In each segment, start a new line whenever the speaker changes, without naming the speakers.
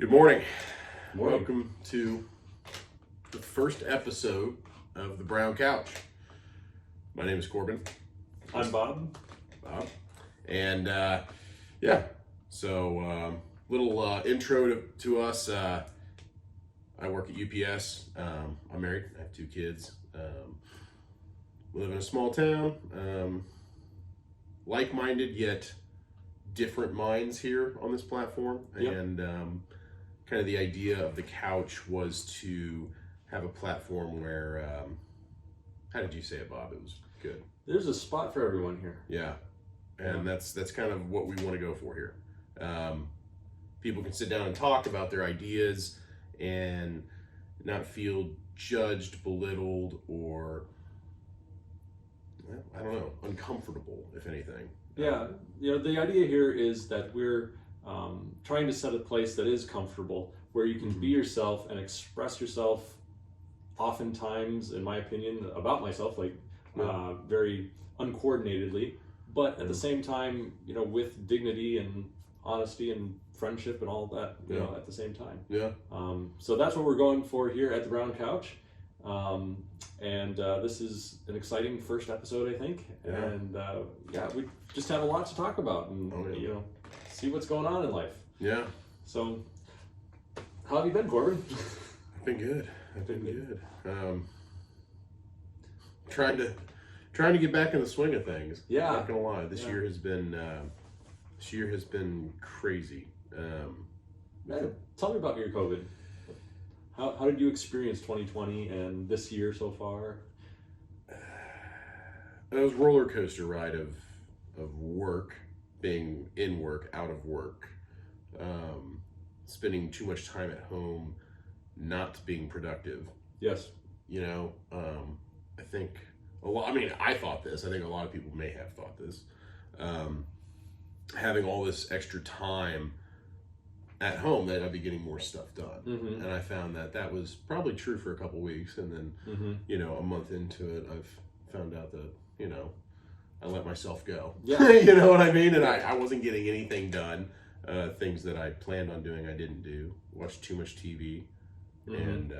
Good morning.
Morning.
Welcome to the first episode of The Brown Couch. My name is Corbin.
I'm Bob.
And little intro to us. I work at UPS. I'm married. I have two kids. We live in a small town. Like-minded yet different minds here on this platform.
Yep.
And kind of the idea of the couch was to have a platform where, how did you say it, Bob? It was good.
There's a spot for everyone here.
Yeah. And that's kind of what we want to go for here. People can sit down and talk about their ideas and not feel judged, belittled, or I don't know, uncomfortable, if anything.
Yeah, the idea here is that we're trying to set a place that is comfortable, where you can be yourself and express yourself, oftentimes, in my opinion, about myself, very uncoordinately, but at the same time, with dignity and honesty and friendship and all that, at the same time.
Yeah.
So that's what we're going for here at the Brown Couch. And this is an exciting first episode, I think.
Yeah.
And we just have a lot to talk about and, see what's going on in life.
Yeah.
So, how have you been, Corbin?
I've been good. Trying to get back in the swing of things.
Yeah.
Not gonna lie, this year has been crazy.
Tell me about your COVID. How did you experience 2020 and this year so far?
It was a roller coaster ride of work, being in work, out of work, spending too much time at home, not being productive.
Yes.
I think I thought this. I think a lot of people may have thought this. Having all this extra time at home, that I'd be getting more stuff done.
Mm-hmm.
And I found that was probably true for a couple weeks. And then, a month into it, I've found out that, I let myself go.
Yeah.
You know what I mean? And I wasn't getting anything done. Things that I planned on doing, I didn't do. Watched too much TV and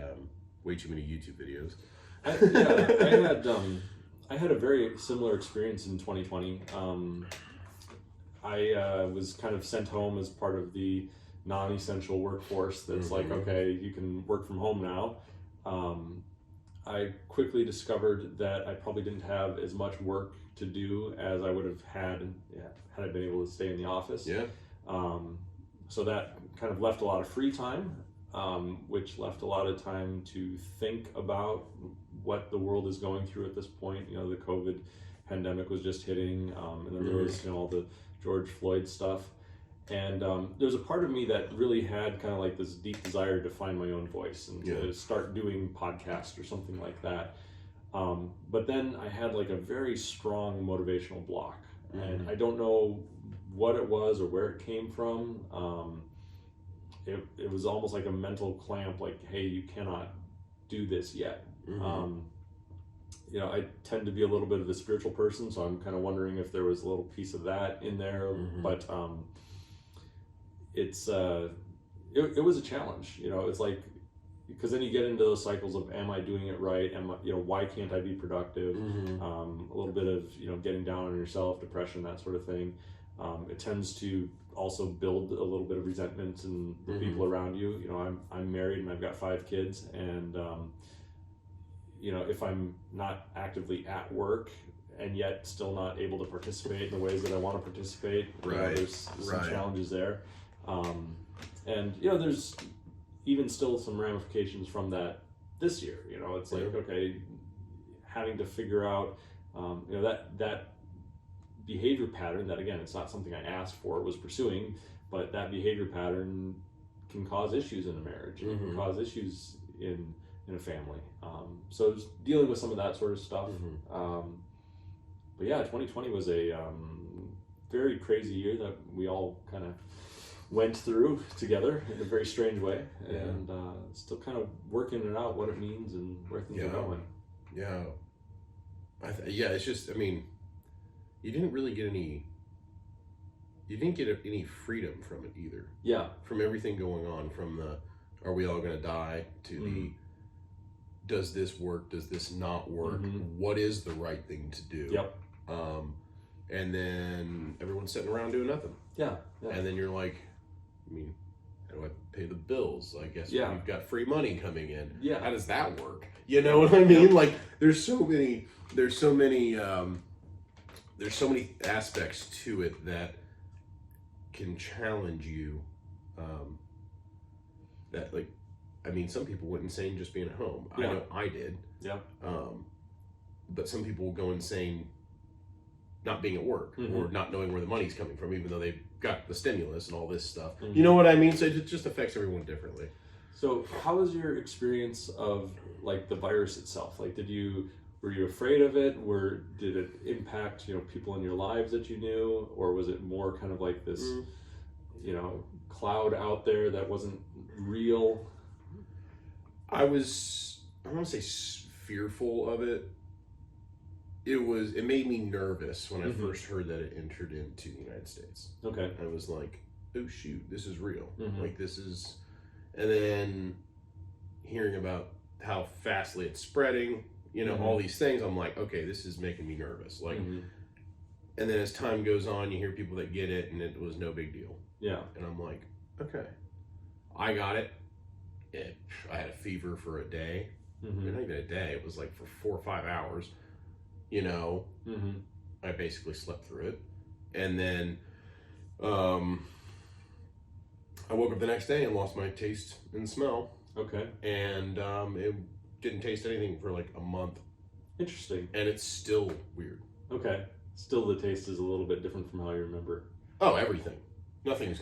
way too many YouTube videos.
I had a very similar experience in 2020. I was kind of sent home as part of the non-essential workforce that's like, okay, you can work from home now. I quickly discovered that I probably didn't have as much work to do as I would have had I been able to stay in the office.
Yeah.
So that kind of left a lot of free time, which left a lot of time to think about what the world is going through at this point. The COVID pandemic was just hitting, and then there was all the George Floyd stuff. And there's a part of me that really had kind of like this deep desire to find my own voice and to start doing podcasts or something like that. But then I had like a very strong motivational block. And I don't know what it was or where it came from. It was almost like a mental clamp, like, hey, you cannot do this yet. I tend to be a little bit of a spiritual person, so I'm kind of wondering if there was a little piece of that in there. But it was a challenge. It's like, because then you get into those cycles of, am I doing it right? Why can't I be productive? A little bit of, getting down on yourself, depression, that sort of thing. It tends to also build a little bit of resentment in the people around you. I'm married and I've got 5 kids, and if I'm not actively at work and yet still not able to participate in the ways that I want to participate, there's some challenges there. And there's even still some ramifications from that this year. It's like, okay, having to figure out that behavior pattern that, again, it's not something I asked for, was pursuing, but that behavior pattern can cause issues in a marriage. It can cause issues in a family. So just dealing with some of that sort of stuff. But yeah, 2020 was a very crazy year that we all kind of went through together in a very strange way, and still kind of working it out, what it means and where things are going.
Yeah. It's just, you didn't really get any you didn't get any freedom from it either.
Yeah.
From everything going on, from the are we all going to die to the does this work, does this not work, what is the right thing to do.
Yep.
And then everyone's sitting around doing nothing.
Yeah.
And then you're like, I mean, how do I pay the bills? I guess we've got free money coming in.
Yeah.
How does that work? You know what I mean? Like there's so many aspects to it that can challenge you. That like, I mean, some people went insane just being at home. I know I did.
Yeah.
But some people will go insane not being at work or not knowing where the money's coming from, even though they've got the stimulus and all this stuff. You know what I mean? So it just affects everyone differently.
So how was your experience of like the virus itself? Like, were you afraid of it? Did it impact, people in your lives that you knew? Or was it more kind of like this, cloud out there that wasn't real?
I want to say fearful of it. It made me nervous when I first heard that it entered into the United States.
Okay.
I was like, oh shoot, this is real. Like this is, and then hearing about how fastly it's spreading, all these things, I'm like, okay, this is making me nervous. Like, and then as time goes on, you hear people that get it and it was no big deal.
Yeah.
And I'm like, okay, I got it. I had a fever for a day. Not even a day. It was like for 4 or 5 hours. I basically slept through it, and then I woke up the next day and lost my taste and smell.
Okay.
And it didn't taste anything for like a month.
Interesting.
And it's still weird.
Okay. Still, the taste is a little bit different from how you remember.
Oh, everything. Nothing's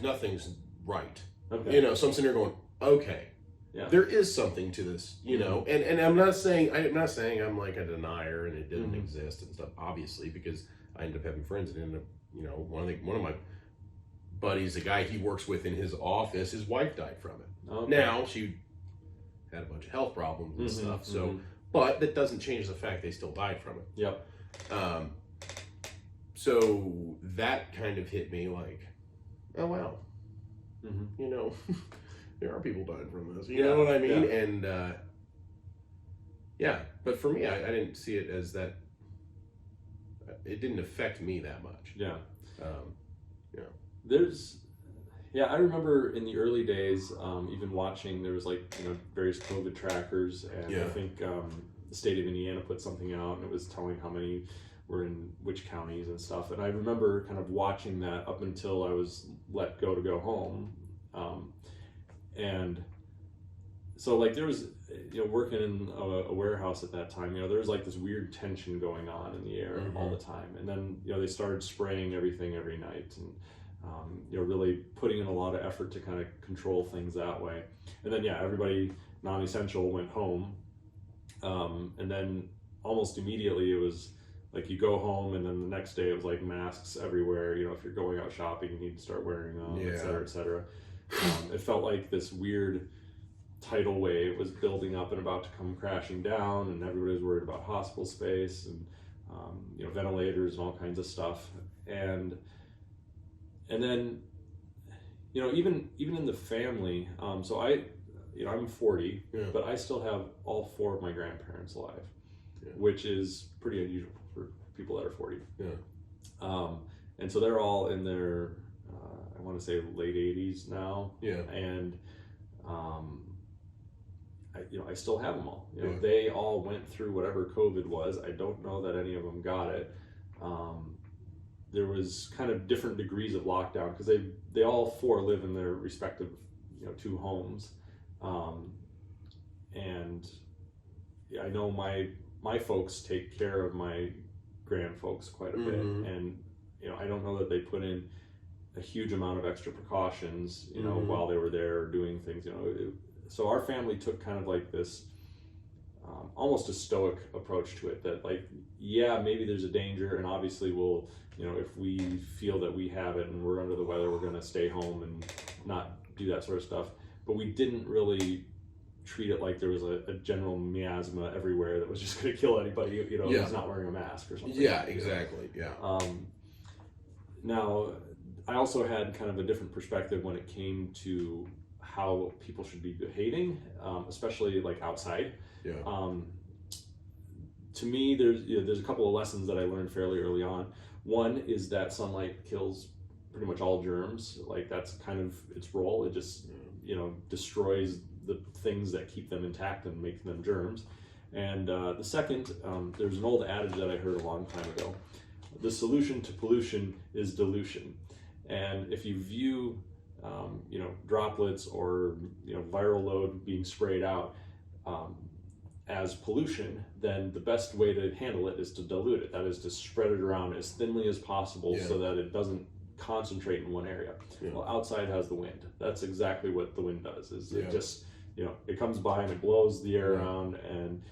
right.
Okay.
So I'm sitting there going, okay.
Yeah.
There is something to this, and I'm not saying I'm like a denier and it didn't exist and stuff, obviously, because I ended up having friends that ended up, one of my buddies, the guy he works with in his office, his wife died from it. Okay. Now she had a bunch of health problems and stuff, so but that doesn't change the fact they still died from it.
Yep.
So that kind of hit me like, oh wow, there are people dying from this. You know what I mean? Yeah. And but for me, I didn't see it as that. It didn't affect me that much.
Yeah. I remember in the early days, even watching, there was like, various COVID trackers, and I think the state of Indiana put something out, and it was telling how many were in which counties and stuff. And I remember kind of watching that up until I was let go to go home. And so like there was, working in a warehouse at that time, there was like this weird tension going on in the air all the time. And then, they started spraying everything every night and, really putting in a lot of effort to kind of control things that way. And then, everybody non-essential went home. And then almost immediately it was like you go home, and then the next day it was like masks everywhere. If you're going out shopping, you need to start wearing them, et cetera, et cetera. It felt like this weird tidal wave was building up and about to come crashing down, and everybody was worried about hospital space and ventilators and all kinds of stuff. And then even in the family, so I'm 40, but I still have all 4 of my grandparents alive, which is pretty unusual for people that are 40. And so they're all in their I want to say late 80s now. And I still have them all. They all went through whatever COVID was. I don't know that any of them got it. There was kind of different degrees of lockdown because they all 4 live in their respective 2 homes. And I know my folks take care of my grand folks quite a bit, and I don't know that they put in a huge amount of extra precautions, while they were there doing things, so our family took kind of like this, almost a stoic approach to it, that like, maybe there's a danger, and obviously we'll, if we feel that we have it and we're under the weather, we're going to stay home and not do that sort of stuff. But we didn't really treat it like there was a general miasma everywhere that was just going to kill anybody, who's not wearing a mask or something.
Yeah, exactly. Yeah.
Now, I also had kind of a different perspective when it came to how people should be behaving, especially like outside.
Yeah.
To me, there's a couple of lessons that I learned fairly early on. One is that sunlight kills pretty much all germs. Like that's kind of its role. It just destroys the things that keep them intact and make them germs. And the second, there's an old adage that I heard a long time ago: the solution to pollution is dilution. And if you view droplets or viral load being sprayed out as pollution, then the best way to handle it is to dilute it. That is to spread it around as thinly as possible so that it doesn't concentrate in one area. Well, outside has the wind. That's exactly what the wind does. It just it comes by and it blows the air around, and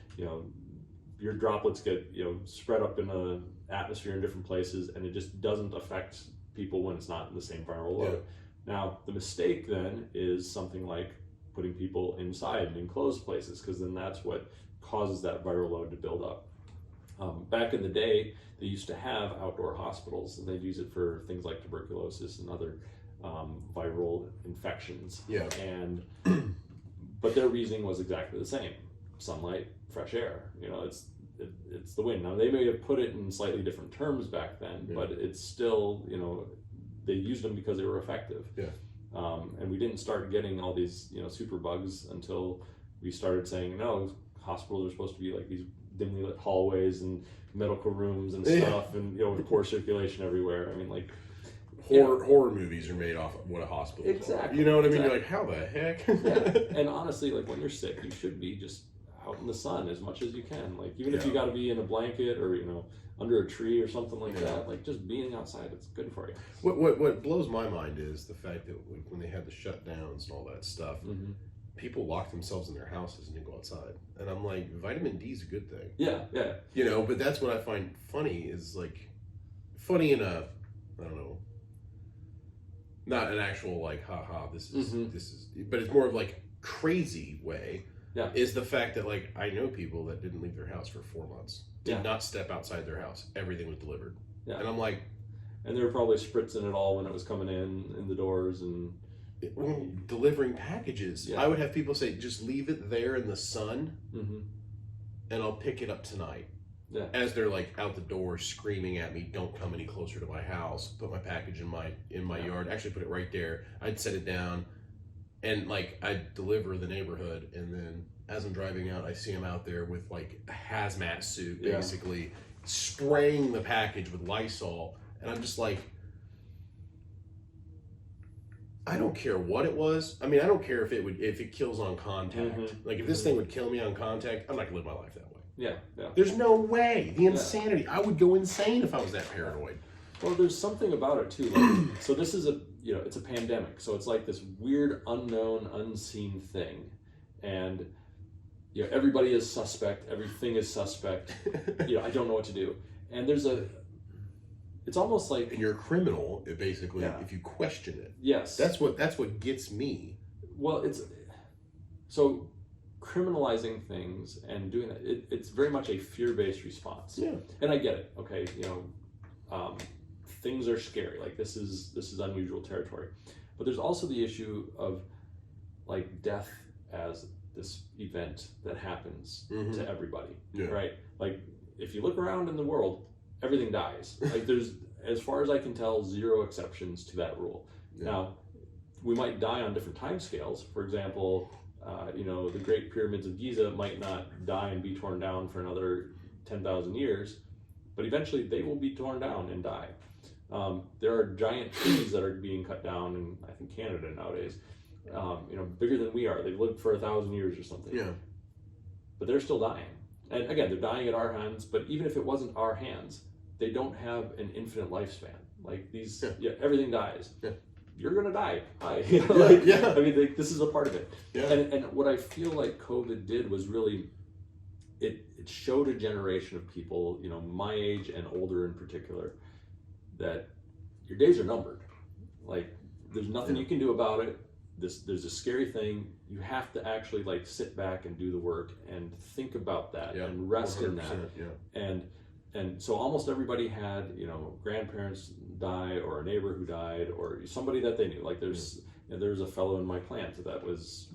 your droplets get spread up in the atmosphere in different places, and it just doesn't affect people when it's not in the same viral load. Now, the mistake then is something like putting people inside in enclosed places, because then that's what causes that viral load to build up. Back in the day, they used to have outdoor hospitals, and they'd use it for things like tuberculosis and other viral infections. But their reasoning was exactly the same: sunlight, fresh air. It's the wind. Now, they may have put it in slightly different terms back then, but it's still, they used them because they were effective. And we didn't start getting all these, super bugs until we started saying, no, hospitals are supposed to be like these dimly lit hallways and medical rooms and stuff, and with poor circulation everywhere. I mean, like
horror movies are made off of what a hospital is.
Exactly.
You know what I mean? You're like, how the heck?
And honestly, like when you're sick, you should be just out in the sun as much as you can. Like even if you got to be in a blanket or under a tree or something like that, like just being outside, it's good for you.
What blows my mind is the fact that when they had the shutdowns and all that stuff, people lock themselves in their houses and didn't go outside. And I'm like, vitamin D is a good thing. But that's what I find funny is like, funny in a, I don't know, not an actual like, haha, this is, but it's more of like crazy way. Is the fact that like I know people that didn't leave their house for 4 months, did not step outside their house, everything was delivered, and I'm like,
and they were probably spritzing it all when it was coming in the doors and
delivering packages. I would have people say, just leave it there in the sun, and I'll pick it up tonight. As they're like out the door screaming at me, don't come any closer to my house. Put my package in my yard. Actually, put it right there. I'd set it down. And like I'd deliver the neighborhood, and then as I'm driving out, I see him out there with like a hazmat suit, basically spraying the package with Lysol, and I'm just like, I don't care what it was. I mean, I don't care if it kills on contact. Like if this thing would kill me on contact, I'm not gonna live my life that way. There's no way. The insanity. I would go insane if I was that paranoid.
Well, there's something about it too. Like, so this is it's a pandemic. So it's like this weird, unknown, unseen thing, and everybody is suspect. Everything is suspect. I don't know what to do. And it's almost like,
and you're a criminal, basically, if you question it.
Yes.
That's what gets me.
Well, so criminalizing things and doing that. It's very much a fear-based response. And I get it. Okay, things are scary. Like this is unusual territory, but there's also the issue of like death as this event that happens to everybody, right? Like if you look around in the world, everything dies. Like there's, as far as I can tell, 0 exceptions to that rule. Now, we might die on different time scales. For example, the Great Pyramids of Giza might not die and be torn down for another 10,000 years, but eventually they will be torn down and die. There are giant trees that are being cut down in, I think, Canada nowadays, bigger than we are. They've lived for 1,000 years or something. But they're still dying. And again, they're dying at our hands, but even if it wasn't our hands, they don't have an infinite lifespan. Like these, everything dies. You're gonna die. I mean, this is a part of it. And what I feel like COVID did was really, it showed a generation of people, my age and older in particular, that your days are numbered. Like there's nothing you can do about it. There's a scary thing. You have to actually like sit back and do the work and think about that and rest in that. and so almost everybody had, you know, grandparents die, or a neighbor who died, or somebody that they knew. Like there's there's a fellow in my plant that was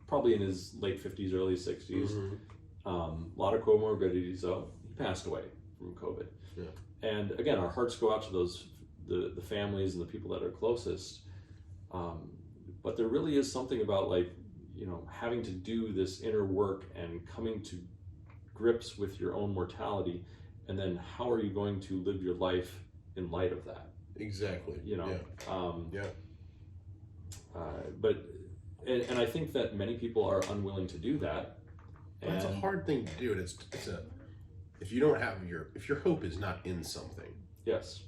probably in his late 50s, early 60s. A lot of comorbidities, though. He passed away from COVID.
Yeah.
And again, our hearts go out to those the families and the people that are closest. But there really is something about, like, you know, having to do this inner work and coming to grips with your own mortality, and then how are you going to live your life in light of that?
Exactly.
You know.
Yeah.
But and I think that many people are unwilling to do that. And
That's a hard thing to do, and it's a, if you don't have if your hope is not in something,
yes,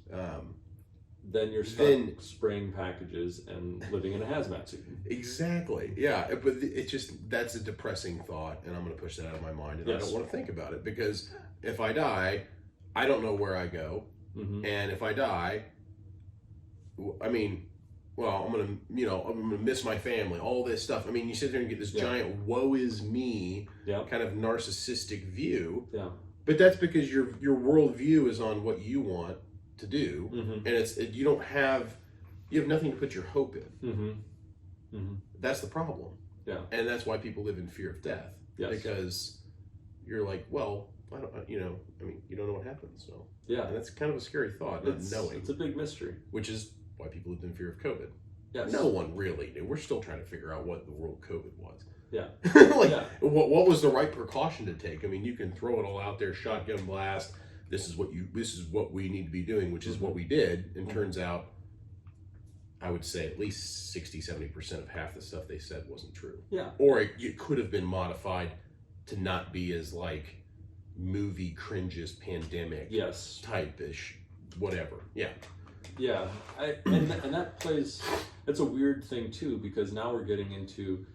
then you're stuck spraying packages and living in a hazmat suit.
Exactly. Yeah, but it's just, that's a depressing thought, and I'm going to push that out of my mind, and I don't want to think about it, because if I die, I don't know where I go, and if I die, I mean, well, I'm gonna miss my family, all this stuff. I mean, you sit there and get this giant "woe is me" kind of narcissistic view.
Yeah.
But that's because your worldview is on what you want to do, and you have nothing to put your hope in. That's the problem.
Yeah.
And that's why people live in fear of death.
Yes.
Because you're like, well, I don't, you don't know what happens. So
yeah,
and that's kind of a scary thought, not knowing.
It's a big mystery.
Which is why people lived in fear of COVID.
Yes.
No one really knew. We're still trying to figure out what the world COVID was.
Yeah.
What was the right precaution to take? I mean, you can throw it all out there, shotgun blast. This is what we need to be doing, which is what we did. And turns out, I would say at least 60-70% of half the stuff they said wasn't true.
Yeah.
Or it could have been modified to not be as like movie cringes pandemic type-ish, whatever. Yeah.
Yeah, and that plays. It's a weird thing too, because now we're getting into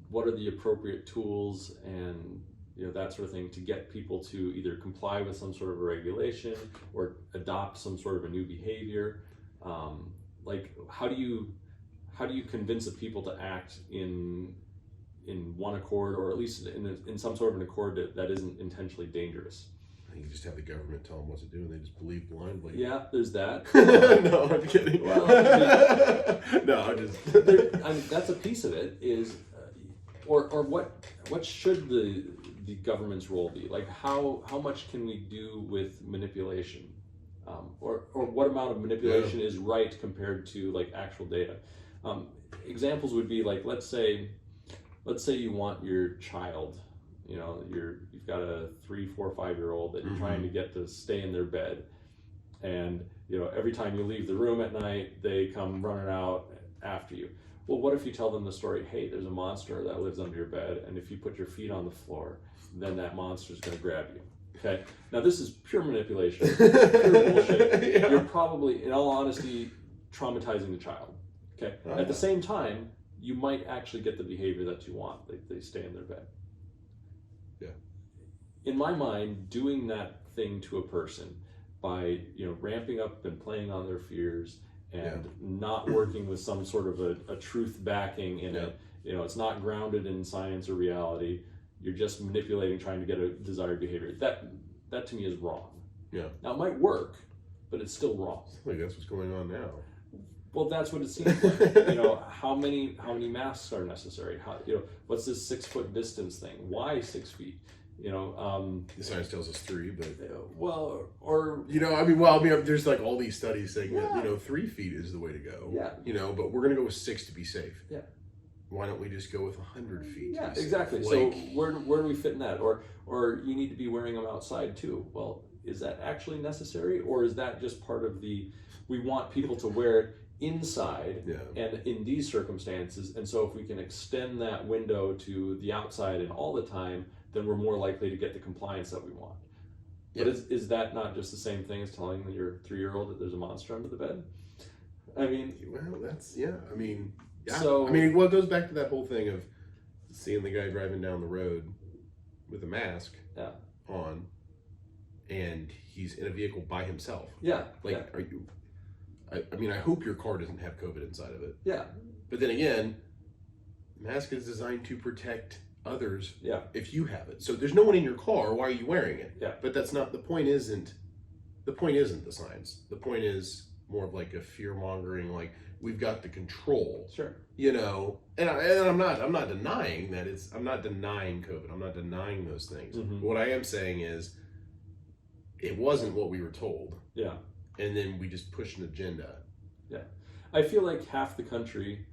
what are the appropriate tools and that sort of thing to get people to either comply with some sort of a regulation or adopt some sort of a new behavior. Like how do you convince a people to act in one accord, or at least in some sort of an accord that isn't intentionally dangerous?
You just have the government tell them what to do, and they just believe blindly.
Yeah, there's that.
No, I'm kidding.
Well,
no, I'm just.
I mean, that's a piece of it. Is or what should the government's role be? Like how much can we do with manipulation, or what amount of manipulation is right compared to like actual data? Examples would be like, let's say you want your child. You've got a 3, 4, 5-year-old that you're trying to get to stay in their bed, and every time you leave the room at night, they come running out after you. Well, what if you tell them the story? Hey, there's a monster that lives under your bed, and if you put your feet on the floor, then that monster's going to grab you. Okay. Now this is pure manipulation, pure bullshit. Yeah. You're probably, in all honesty, traumatizing the child. Okay. At the same time, you might actually get the behavior that you want. They stay in their bed.
Yeah.
In my mind, doing that thing to a person by ramping up and playing on their fears and not working with some sort of a truth backing in it, it's not grounded in science or reality. You're just manipulating, trying to get a desired behavior. That to me is wrong. Yeah. Now it might work, but it's still wrong.
Like that's what's going on now.
Well, that's what it seems like. How many masks are necessary? What's this 6-foot distance thing? Why 6 feet?
The science tells us 3, but there's like all these studies saying that 3 feet is the way to go. Yeah. But we're gonna go with 6 to be safe. Yeah. Why don't we just go with 100 feet?
Yeah, exactly. So where do we fit in that? Or you need to be wearing them outside too. Well, is that actually necessary, or is that just part of we want people to wear it inside and in these circumstances, and so if we can extend that window to the outside and all the time, then we're more likely to get the compliance that we want. But is that not just the same thing as telling your 3-year-old that there's a monster under the bed? I mean,
well, that's So it goes back to that whole thing of seeing the guy driving down the road with a mask on, and he's in a vehicle by himself. Are you? I hope your car doesn't have COVID inside of it. Yeah. But then again, the mask is designed to protect others
Yeah.
if you have it. So there's no one in your car. Why are you wearing it?
Yeah.
But that's not the point. Isn't the science? The point is more of like a fear mongering. Like we've got the control.
Sure.
You know, and I'm not denying that I'm not denying COVID. I'm not denying those things.
Mm-hmm.
What I am saying is, it wasn't what we were told.
Yeah.
And then we just pushed an agenda.
Yeah. I feel like half the country,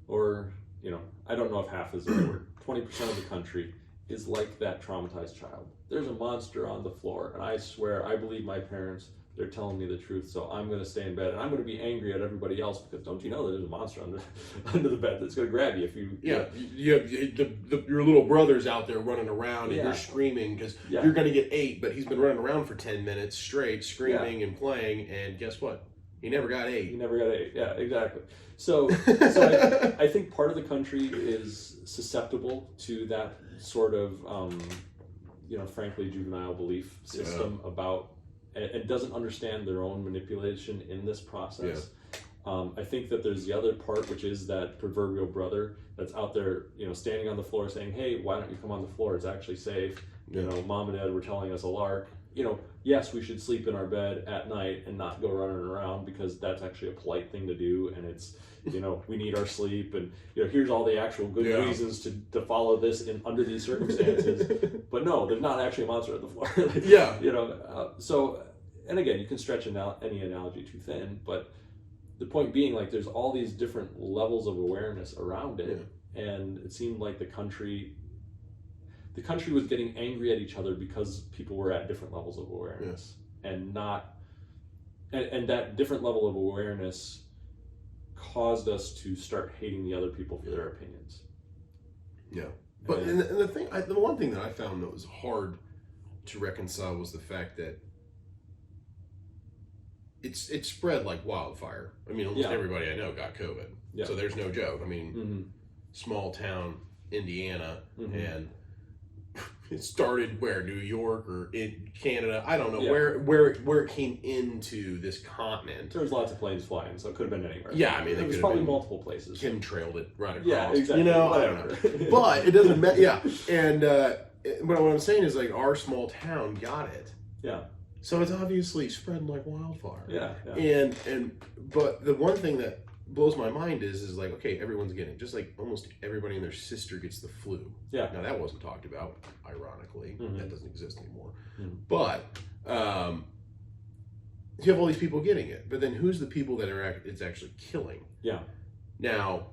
or, you know, I don't know if half is the right word, 20% of the country is like that traumatized child. There's a monster on the floor, and I swear, I believe my parents, they're telling me the truth, so I'm going to stay in bed, and I'm going to be angry at everybody else, because don't you know that there's a monster under the bed that's going to grab you if you...
Yeah, you have your little brother's out there running around, and
Yeah.
you're screaming, because
Yeah.
you're going to get 8, but he's been running around for 10 minutes straight, screaming and playing, and guess what? He never got 8.
You never got 8. Yeah, exactly. So I think part of the country is susceptible to that sort of, you know, frankly, juvenile belief system about, and doesn't understand their own manipulation in this process. Yeah. I think that there's the other part, which is that proverbial brother that's out there, you know, standing on the floor saying, hey, why don't you come on the floor? It's actually safe.
Yeah.
You know, mom and dad were telling us a lark. You know, yes, we should sleep in our bed at night and not go running around, because that's actually a polite thing to do, and it's, you know, we need our sleep, and, you know, here's all the actual good reasons to follow this under these circumstances. But no, there's not actually a monster at the floor.
Yeah.
You know, so, and again, you can stretch any analogy too thin, but the point being, like, there's all these different levels of awareness around it, and it seemed like the country was getting angry at each other because people were at different levels of awareness, and that different level of awareness caused us to start hating the other people for their opinions.
Yeah. But and the one thing that I found that was hard to reconcile was the fact that it spread like wildfire. I mean, almost everybody I know got COVID. Yeah. So there's no joke. I mean, small town Indiana, and it started where, New York or in Canada, I don't know where it came into this continent.
There was lots of planes flying, so it could have been anywhere.
Yeah, I mean,
it was probably multiple places.
Chemtrailed it right across.
Yeah, exactly.
You know, I don't know, but it doesn't matter. Yeah, and but what I'm saying is, like, our small town got it.
Yeah.
So it's obviously spreading like wildfire.
Yeah.
But the one thing that blows my mind is like, okay, everyone's getting it. Just like almost everybody and their sister gets the flu. Yeah. Now that wasn't talked about, ironically. That doesn't exist anymore. But you have all these people getting it. But then who's the people that it's actually killing? Yeah. Now,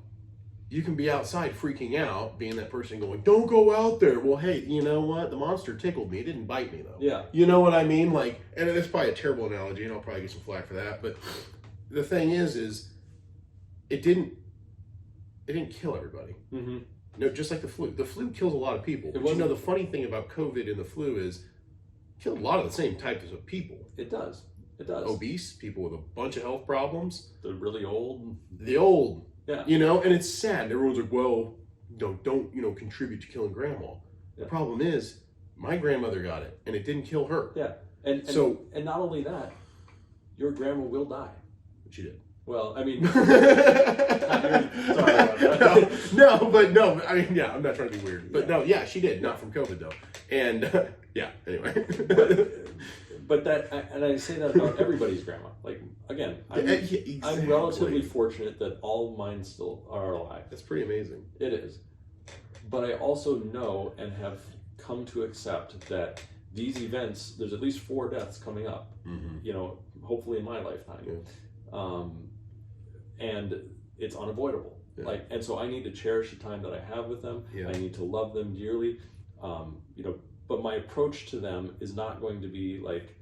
you can be outside freaking out, being that person going, don't go out there. Well, hey, you know what? The monster tickled me. It didn't bite me, though. Yeah. You know what I mean? Like, and it's probably a terrible analogy, and I'll probably get some flack for that. But the thing is it didn't kill everybody. No, just like the flu. The flu kills a lot of people. But you know, the funny thing about COVID and the flu is it killed a lot of the same types of people.
It does. It does.
Obese, people with a bunch of health problems.
The really old.
The old.
Yeah.
You know, and it's sad. Everyone's like, well, don't contribute to killing grandma. The problem is, my grandmother got it, and it didn't kill her.
Yeah. And not only that, your grandma will die.
But she did.
Well, I mean, sorry about that.
No. I mean, yeah, I'm not trying to be weird, but no, yeah, she did. Not from COVID though, and anyway.
But and I say that about everybody's grandma. Like, again, I'm relatively fortunate that all of mine still are alive.
That's pretty amazing.
It is. But I also know and have come to accept that these events, there's at least 4 deaths coming up, you know, hopefully in my lifetime. Yeah. And it's unavoidable. Yeah. Like, and so I need to cherish the time that I have with them. Yeah. I need to love them dearly. You know, but my approach to them is not going to be like,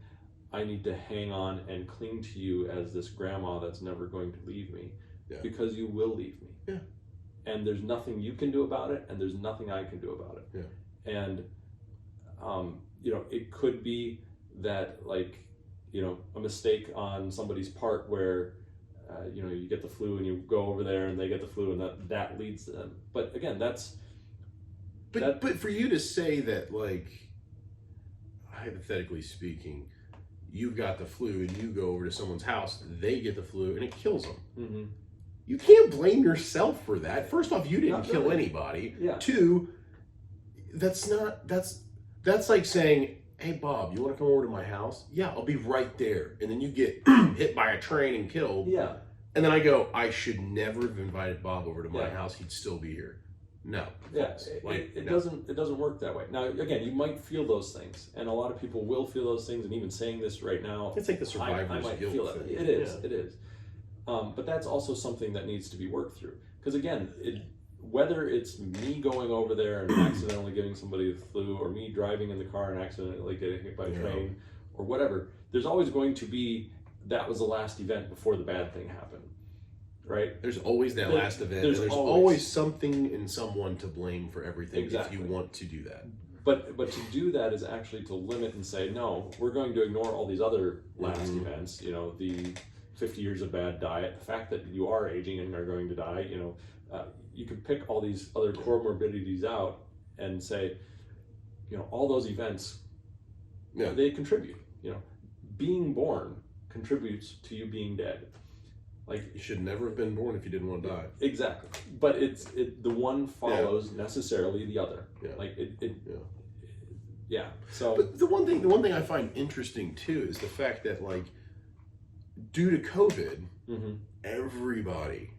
I need to hang on and cling to you as this grandma that's never going to leave me, because you will leave me. Yeah. And there's nothing you can do about it, and there's nothing I can do about it. Yeah. And, you know, it could be that, like, you know, a mistake on somebody's part where, you know, you get the flu and you go over there and they get the flu, and that leads to them. But again, but
for you to say that, like, hypothetically speaking, you've got the flu and you go over to someone's house, they get the flu and it kills them. You can't blame yourself for that. First off, you didn't kill anybody. Yeah. 2, that's like saying, hey Bob, you want to come over to my house? Yeah, I'll be right there. And then you get hit by a train and killed.
Yeah.
And then I go, I should never have invited Bob over to my
Yeah.
house. He'd still be here. No.
Yeah,
Like,
it
no.
doesn't work that way. Now, again, you might feel those things, and a lot of people will feel those things. And even saying this right now,
It's like the survivor's
I might
guilt
feel that.
thing.
It is.
Yeah.
It is. But that's also something that needs to be worked through. Because again, whether it's me going over there and accidentally giving somebody the flu, or me driving in the car and accidentally getting hit by a train, or whatever, there's always going to be that was the last event before the bad thing happened. Right?
There's always that last event.
There's
always something and someone to blame for everything
Exactly.
if you want to do that.
But to do that is actually to limit and say, no, we're going to ignore all these other last events, you know, the 50 years of bad diet, the fact that you are aging and are going to die, you know, you could pick all these other comorbidities out and say, you know, all those events, they contribute, you know, being born contributes to you being dead. Like,
You should never have been born if you didn't want to die.
Exactly. But the one follows necessarily the other.
Yeah.
Like yeah. So
But the one thing I find interesting too is the fact that, like, due to COVID, everybody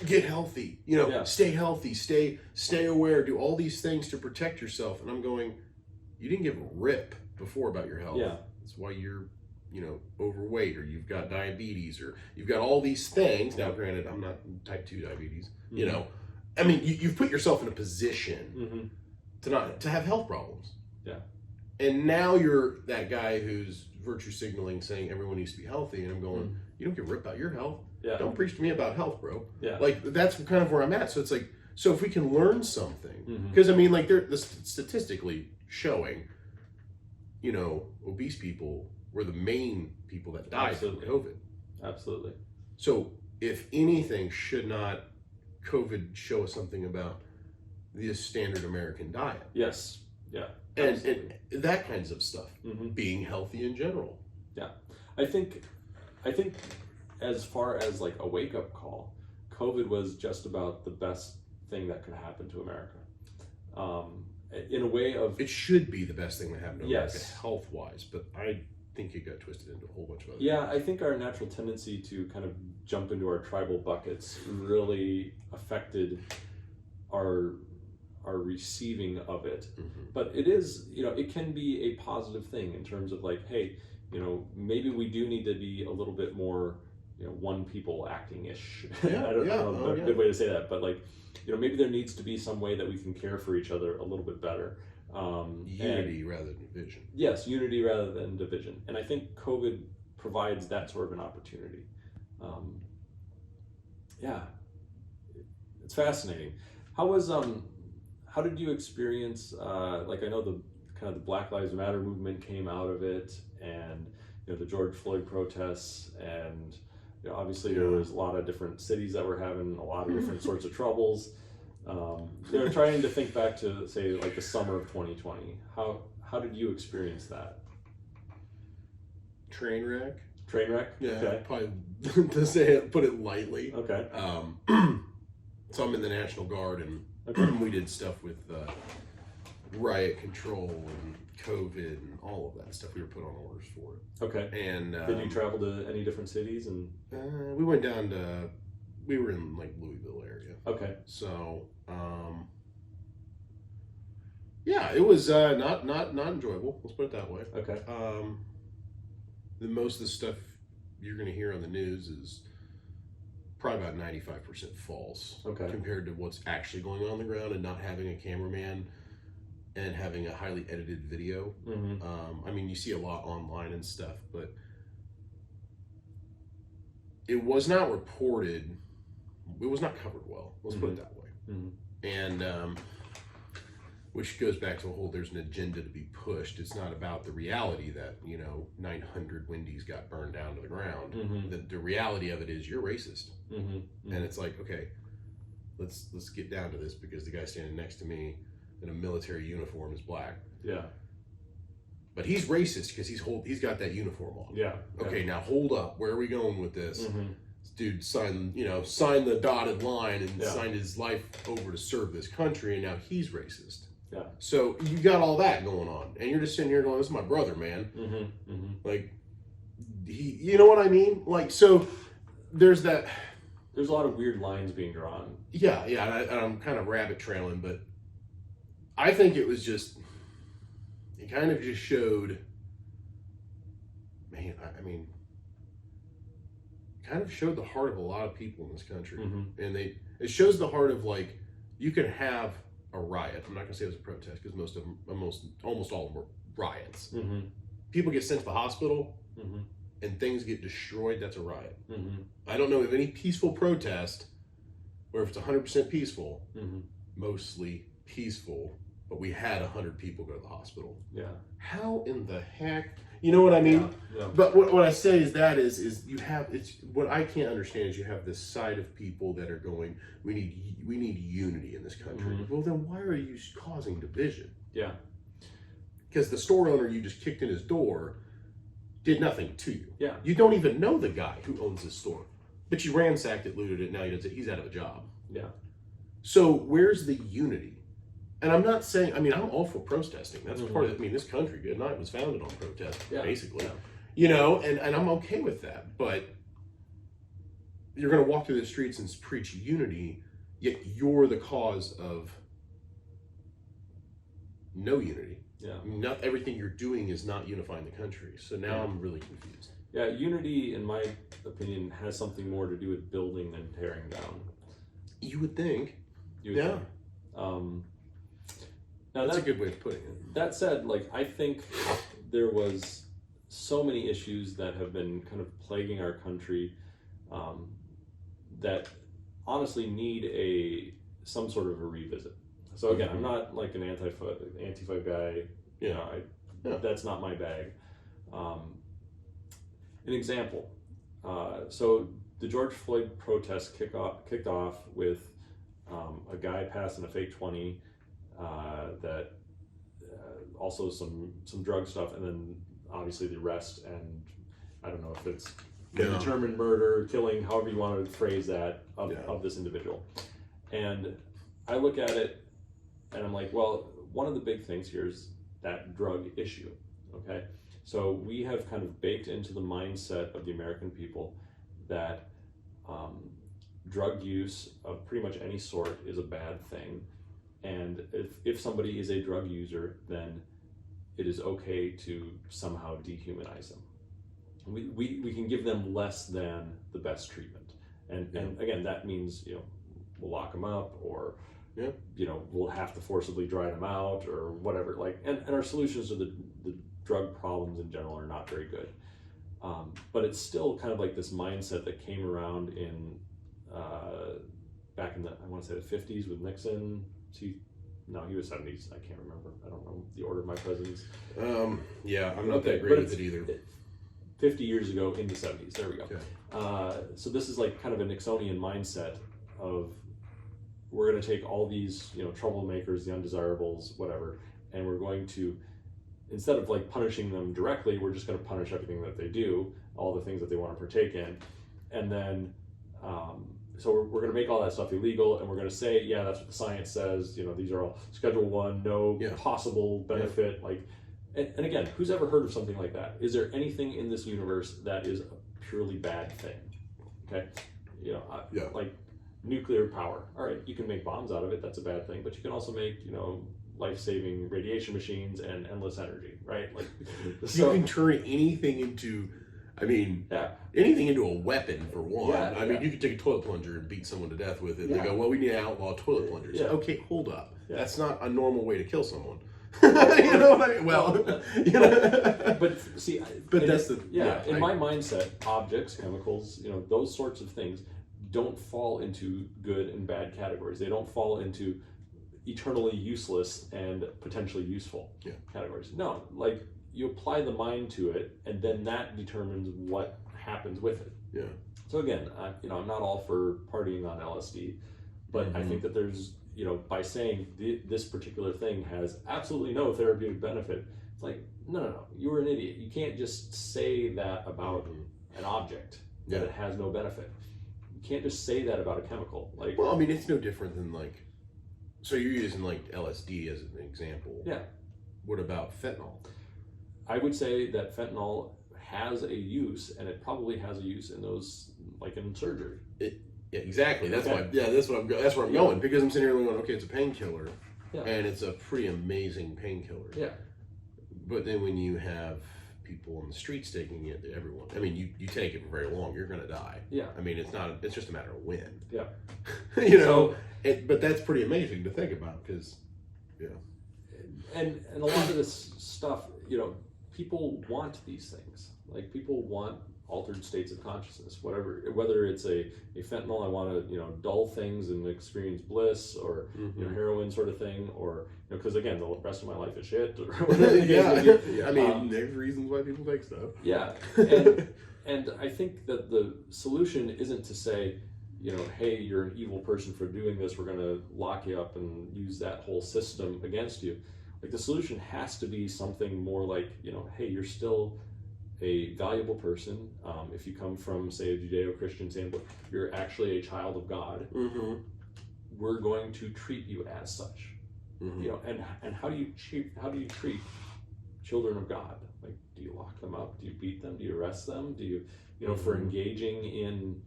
get healthy. You know, stay healthy, stay aware, do all these things to protect yourself. And I'm going, you didn't give a rip before about your health.
Yeah.
That's why you're, you know, overweight, or you've got diabetes, or you've got all these things. Now, granted, I'm not type 2 diabetes. You know, I mean, you've put yourself in a position to have health problems.
Yeah.
And now you're that guy who's virtue signaling, saying everyone needs to be healthy. And I'm going, you don't give a rip about your health.
Yeah.
Don't preach to me about health, bro.
Yeah.
Like, that's kind of where I'm at. So it's like, so if we can learn something, because I mean, like, they're statistically showing, you know, obese people were the main people that died from COVID.
Absolutely.
So if anything, should not COVID show us something about the standard American diet?
Yes. Yeah.
And that kinds of stuff. Being healthy in general.
Yeah. I think as far as like a wake-up call, COVID was just about the best thing that could happen to America. In a way of...
It should be the best thing that happened to America,
Yes.
health-wise, but I think it got twisted into a whole bunch of other
Yeah, I think our natural tendency to kind of jump into our tribal buckets really affected our receiving of it. But it is, you know, it can be a positive thing in terms of like, hey, you know, maybe we do need to be a little bit more, you know, one people acting-ish. I don't know a good way to say that, but like, you know, maybe there needs to be some way that we can care for each other a little bit better.
Unity rather than division.
Yes, unity rather than division. And I think COVID provides that sort of an opportunity. Yeah, it's fascinating. How did you experience, like, I know the kind of the Black Lives Matter movement came out of it, and, you know, the George Floyd protests, and, you know, obviously there was a lot of different cities that were having a lot of different sorts of troubles. You know, trying to think back to, say, like the summer of 2020, how did you experience that?
Train wreck.
Train wreck?
Yeah,
Okay.
probably to say it, put it lightly.
Okay.
So I'm in the National Guard, and we did stuff with riot control and COVID and all of that stuff. We were put on orders for it.
Okay.
And
did you travel to any different cities? And
we went down to, we were in like Louisville area.
okay.
So yeah, it was not enjoyable. Let's put it that way.
Okay.
Most of the stuff you're going to hear on the news is probably about 95% false.
Okay.
Compared to what's actually going on the ground, and not having a cameraman and having a highly edited video. I mean, you see a lot online and stuff, but it was not reported. It was not covered well. Let's put it that way. And which goes back to the whole, there's an agenda to be pushed. It's not about the reality that, you know, 900 Wendy's got burned down to the ground. The reality of it is you're racist. And it's like, okay, let's get down to this, because the guy standing next to me in a military uniform is black. Yeah. But he's racist because he's got that uniform on.
Yeah.
Okay, now hold up. Where are we going with this? This dude signed the dotted line and signed his life over to serve this country, and now he's racist.
Yeah.
So you got all that going on, and you're just sitting here going, "This is my brother, man." Like, you know what I mean? Like, so there's that.
There's a lot of weird lines being drawn.
Yeah, and I'm kind of rabbit trailing, but I think it was just, it kind of just showed, man, I mean, kind of showed the heart of a lot of people in this country. And it shows the heart of, like, you can have a riot. I'm not going to say it was a protest, because almost all of them were riots. People get sent to the hospital and things get destroyed. That's a riot. I don't know of any peaceful protest where if it's 100% peaceful, mostly peaceful, but we had 100 people go to the hospital.
Yeah.
How in the heck? You know what I mean?
Yeah.
But what I say is you have, it's what I can't understand is you have this side of people that are going, we need unity in this country. Well, then why are you causing division?
Yeah.
Because the store owner you just kicked in his door did nothing to you.
Yeah.
You don't even know the guy who owns this store, but you ransacked it, looted it. Now he's out of a job.
Yeah.
So where's the unity? And I'm not saying, I mean, I'm all for protesting. That's part of it. I mean, this country, good night, was founded on protest, basically. Yeah. You know, and I'm okay with that. But you're going to walk through the streets and preach unity, yet you're the cause of no unity.
Yeah.
Not everything you're doing is not unifying the country. So now I'm really confused.
Yeah, unity, in my opinion, has something more to do with building than tearing down.
You would think.
Think. Now
that's a good way of putting it.
That said, like, I think there was so many issues that have been kind of plaguing our country that honestly need some sort of a revisit. So again, I'm not like an Antifa guy. You know, that's not my bag. An example. So the George Floyd protests kicked off with a guy passing a fake 20. That also some drug stuff, and then obviously the arrest, and I don't know if it's determined murder, killing, however you want to phrase that, of this individual. And I look at it and I'm like, well, one of the big things here is that drug issue. Okay, so we have kind of baked into the mindset of the American people that drug use of pretty much any sort is a bad thing. And if somebody is a drug user, then it is okay to somehow dehumanize them. We can give them less than the best treatment. And again, that means, you know, we'll lock them up, or, you know, we'll have to forcibly dry them out, or whatever. Like, and our solutions to the drug problems in general are not very good. But it's still kind of like this mindset that came around in back in I want to say the 50s with Nixon. He was 70s. I can't remember. I don't know the order of my presidents.
I'm not that great with it either.
50 years ago in the 70s. There we go.
Okay.
So this is like kind of a Nixonian mindset of, we're going to take all these, you know, troublemakers, the undesirables, whatever, and we're going to, instead of like punishing them directly, we're just going to punish everything that they do, all the things that they want to partake in, and then so we're going to make all that stuff illegal, and we're going to say, yeah, that's what the science says. You know, these are all Schedule 1, no possible benefit. Like, and again, who's ever heard of something like that? Is there anything in this universe that is a purely bad thing? Okay, you know, like nuclear power. All right, you can make bombs out of it. That's a bad thing, but you can also make, you know, life-saving radiation machines and endless energy, right? Like,
so you can turn anything into. I mean, anything into a weapon, for one. I mean, you could take a toilet plunger and beat someone to death with it. They go, well, we need to outlaw toilet plungers. Okay, hold up. That's not a normal way to kill someone. You know what I mean? Well, you know.
But see,
that's the...
in my mindset, objects, chemicals, you know, those sorts of things don't fall into good and bad categories. They don't fall into eternally useless and potentially useful categories. No, like, you apply the mind to it, and then that determines what happens with it.
Yeah.
So again, you know, I'm not all for partying on LSD, but I think that there's, you know, by saying this particular thing has absolutely no therapeutic benefit, it's like, no, you were an idiot. You can't just say that about an object that it has no benefit. You can't just say that about a chemical. Like,
well, I mean, it's no different than, like, So you're using like LSD as an example.
Yeah.
What about fentanyl?
I would say that fentanyl has a use, and it probably has a use in those, like in surgery.
Yeah, exactly. That's
Okay.
why. Yeah, that's what I'm. That's where I'm going, because I'm sitting here going, okay, it's a painkiller,
Yeah.
and it's a pretty amazing painkiller.
Yeah.
But then when you have people on the streets taking it, everyone. I mean, you take it for very long, you're going to die.
Yeah.
I mean, it's not. It's just a matter of when.
Yeah.
You know. But that's pretty amazing to think about, because, yeah.
And a lot of this stuff, you know, people want these things. Like, people want altered states of consciousness, whether it's a fentanyl, I want to, you know, dull things and experience bliss, or you know, heroin sort of thing, or, you know, because again, the rest of my life is shit, or whatever.
Yeah. I mean, there's reasons why people take stuff.
Yeah. And I think that the solution isn't to say, you know, hey, you're an evil person for doing this, we're going to lock you up and use that whole system against you. Like, the solution has to be something more like, you know, hey, you're still a valuable person. If you come from, say, a Judeo-Christian standpoint, you're actually a child of God. We're going to treat you as such. You know, and how do you treat children of God? Like, do you lock them up? Do you beat them? Do you arrest them? Do you, you know, for engaging in,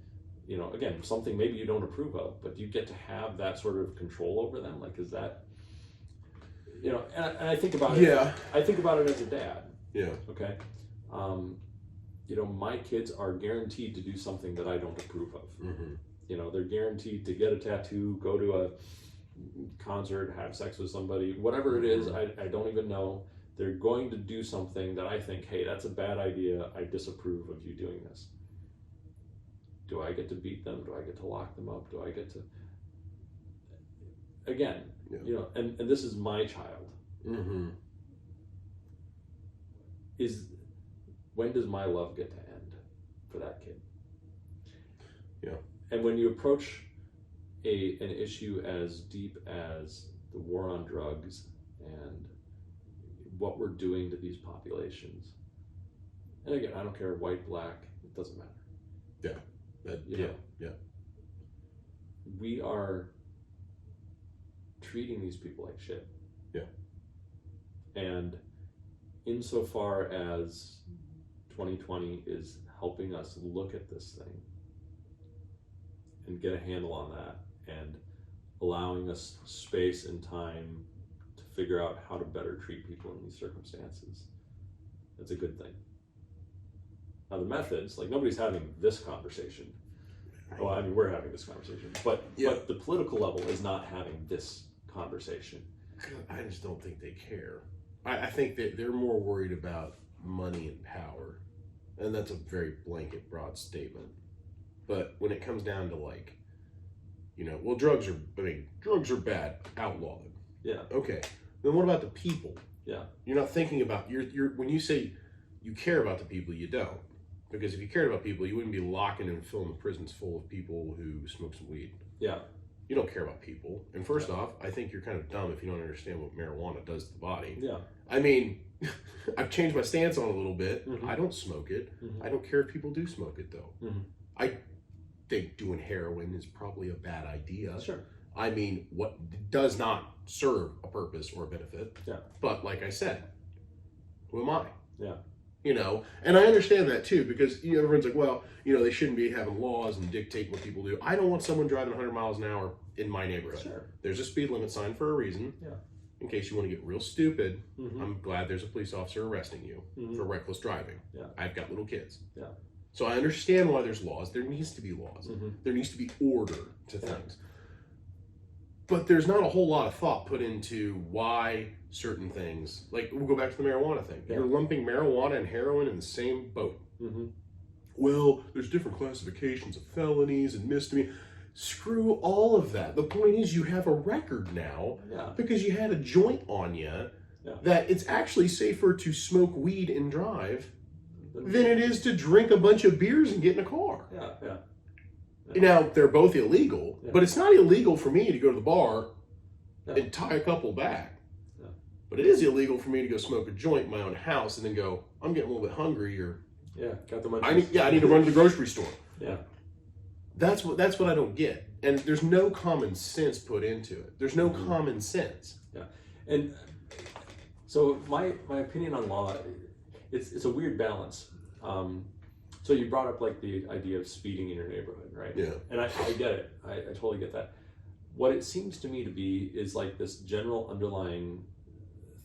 you know, again, something maybe you don't approve of, but do you get to have that sort of control over them? Like, is that, you know, and I think about it.
Yeah.
I think about it as a dad.
Yeah.
Okay. You know, my kids are guaranteed to do something that I don't approve of. You know, they're guaranteed to get a tattoo, go to a concert, have sex with somebody, whatever it is, I don't even know. They're going to do something that I think, hey, that's a bad idea. I disapprove of you doing this. Do I get to beat them? Do I get to lock them up? Do I get to, again, you know, and this is my child. When does my love get to end for that kid?
Yeah.
And when you approach an issue as deep as the war on drugs and what we're doing to these populations, and again, I don't care, white, black, it doesn't matter.
Yeah. Yeah.
We are treating these people like shit.
Yeah.
And insofar as 2020 is helping us look at this thing and get a handle on that, and allowing us space and time to figure out how to better treat people in these circumstances, that's a good thing. Now, the methods, like, nobody's having this conversation. Well, I mean, we're having this conversation, but the political level is not having this conversation.
I just don't think they care. I think that they're more worried about money and power, and that's a very blanket, broad statement. But when it comes down to, like, you know, well, drugs are bad, outlaw them.
Yeah.
Okay. Then what about the people?
Yeah.
You're not thinking about when you say you care about the people, you don't. Because if you cared about people, you wouldn't be locking and filling the prisons full of people who smoke some weed.
Yeah.
You don't care about people. And first off, I think you're kind of dumb if you don't understand what marijuana does to the body.
Yeah.
I mean, I've changed my stance on it a little bit. I don't smoke it. I don't care if people do smoke it, though. I think doing heroin is probably a bad idea.
Sure.
I mean, what does not serve a purpose or a benefit.
Yeah.
But like I said, who am I?
Yeah.
You know, and I understand that too, because, you know, everyone's like, well, you know, they shouldn't be having laws and dictate what people do. I don't want someone driving 100 miles an hour in my neighborhood.
Sure.
There's a speed limit sign for a reason.
Yeah.
In case you want to get real stupid, I'm glad there's a police officer arresting you for reckless driving.
Yeah.
I've got little kids.
Yeah.
So I understand why there's laws. There needs to be laws. There needs to be order to things. But there's not a whole lot of thought put into why certain things, like, we'll go back to the marijuana thing. You're lumping marijuana and heroin in the same boat. Well, there's different classifications of felonies and misdemeanors. Screw all of that. The point is, you have a record now because you had a joint on you that it's actually safer to smoke weed and drive than it is to drink a bunch of beers and get in a car. Now, they're both illegal, but it's not illegal for me to go to the bar and tie a couple back. But it is illegal for me to go smoke a joint in my own house and then go, I'm getting a little bit hungry, or
got the money.
I need to run to the grocery store. That's what I don't get. And there's no common sense put into it. There's no common sense.
Yeah. And so my opinion on law, it's a weird balance. So you brought up like the idea of speeding in your neighborhood, right?
Yeah.
And I get it. I totally get that. What it seems to me to be is like this general underlying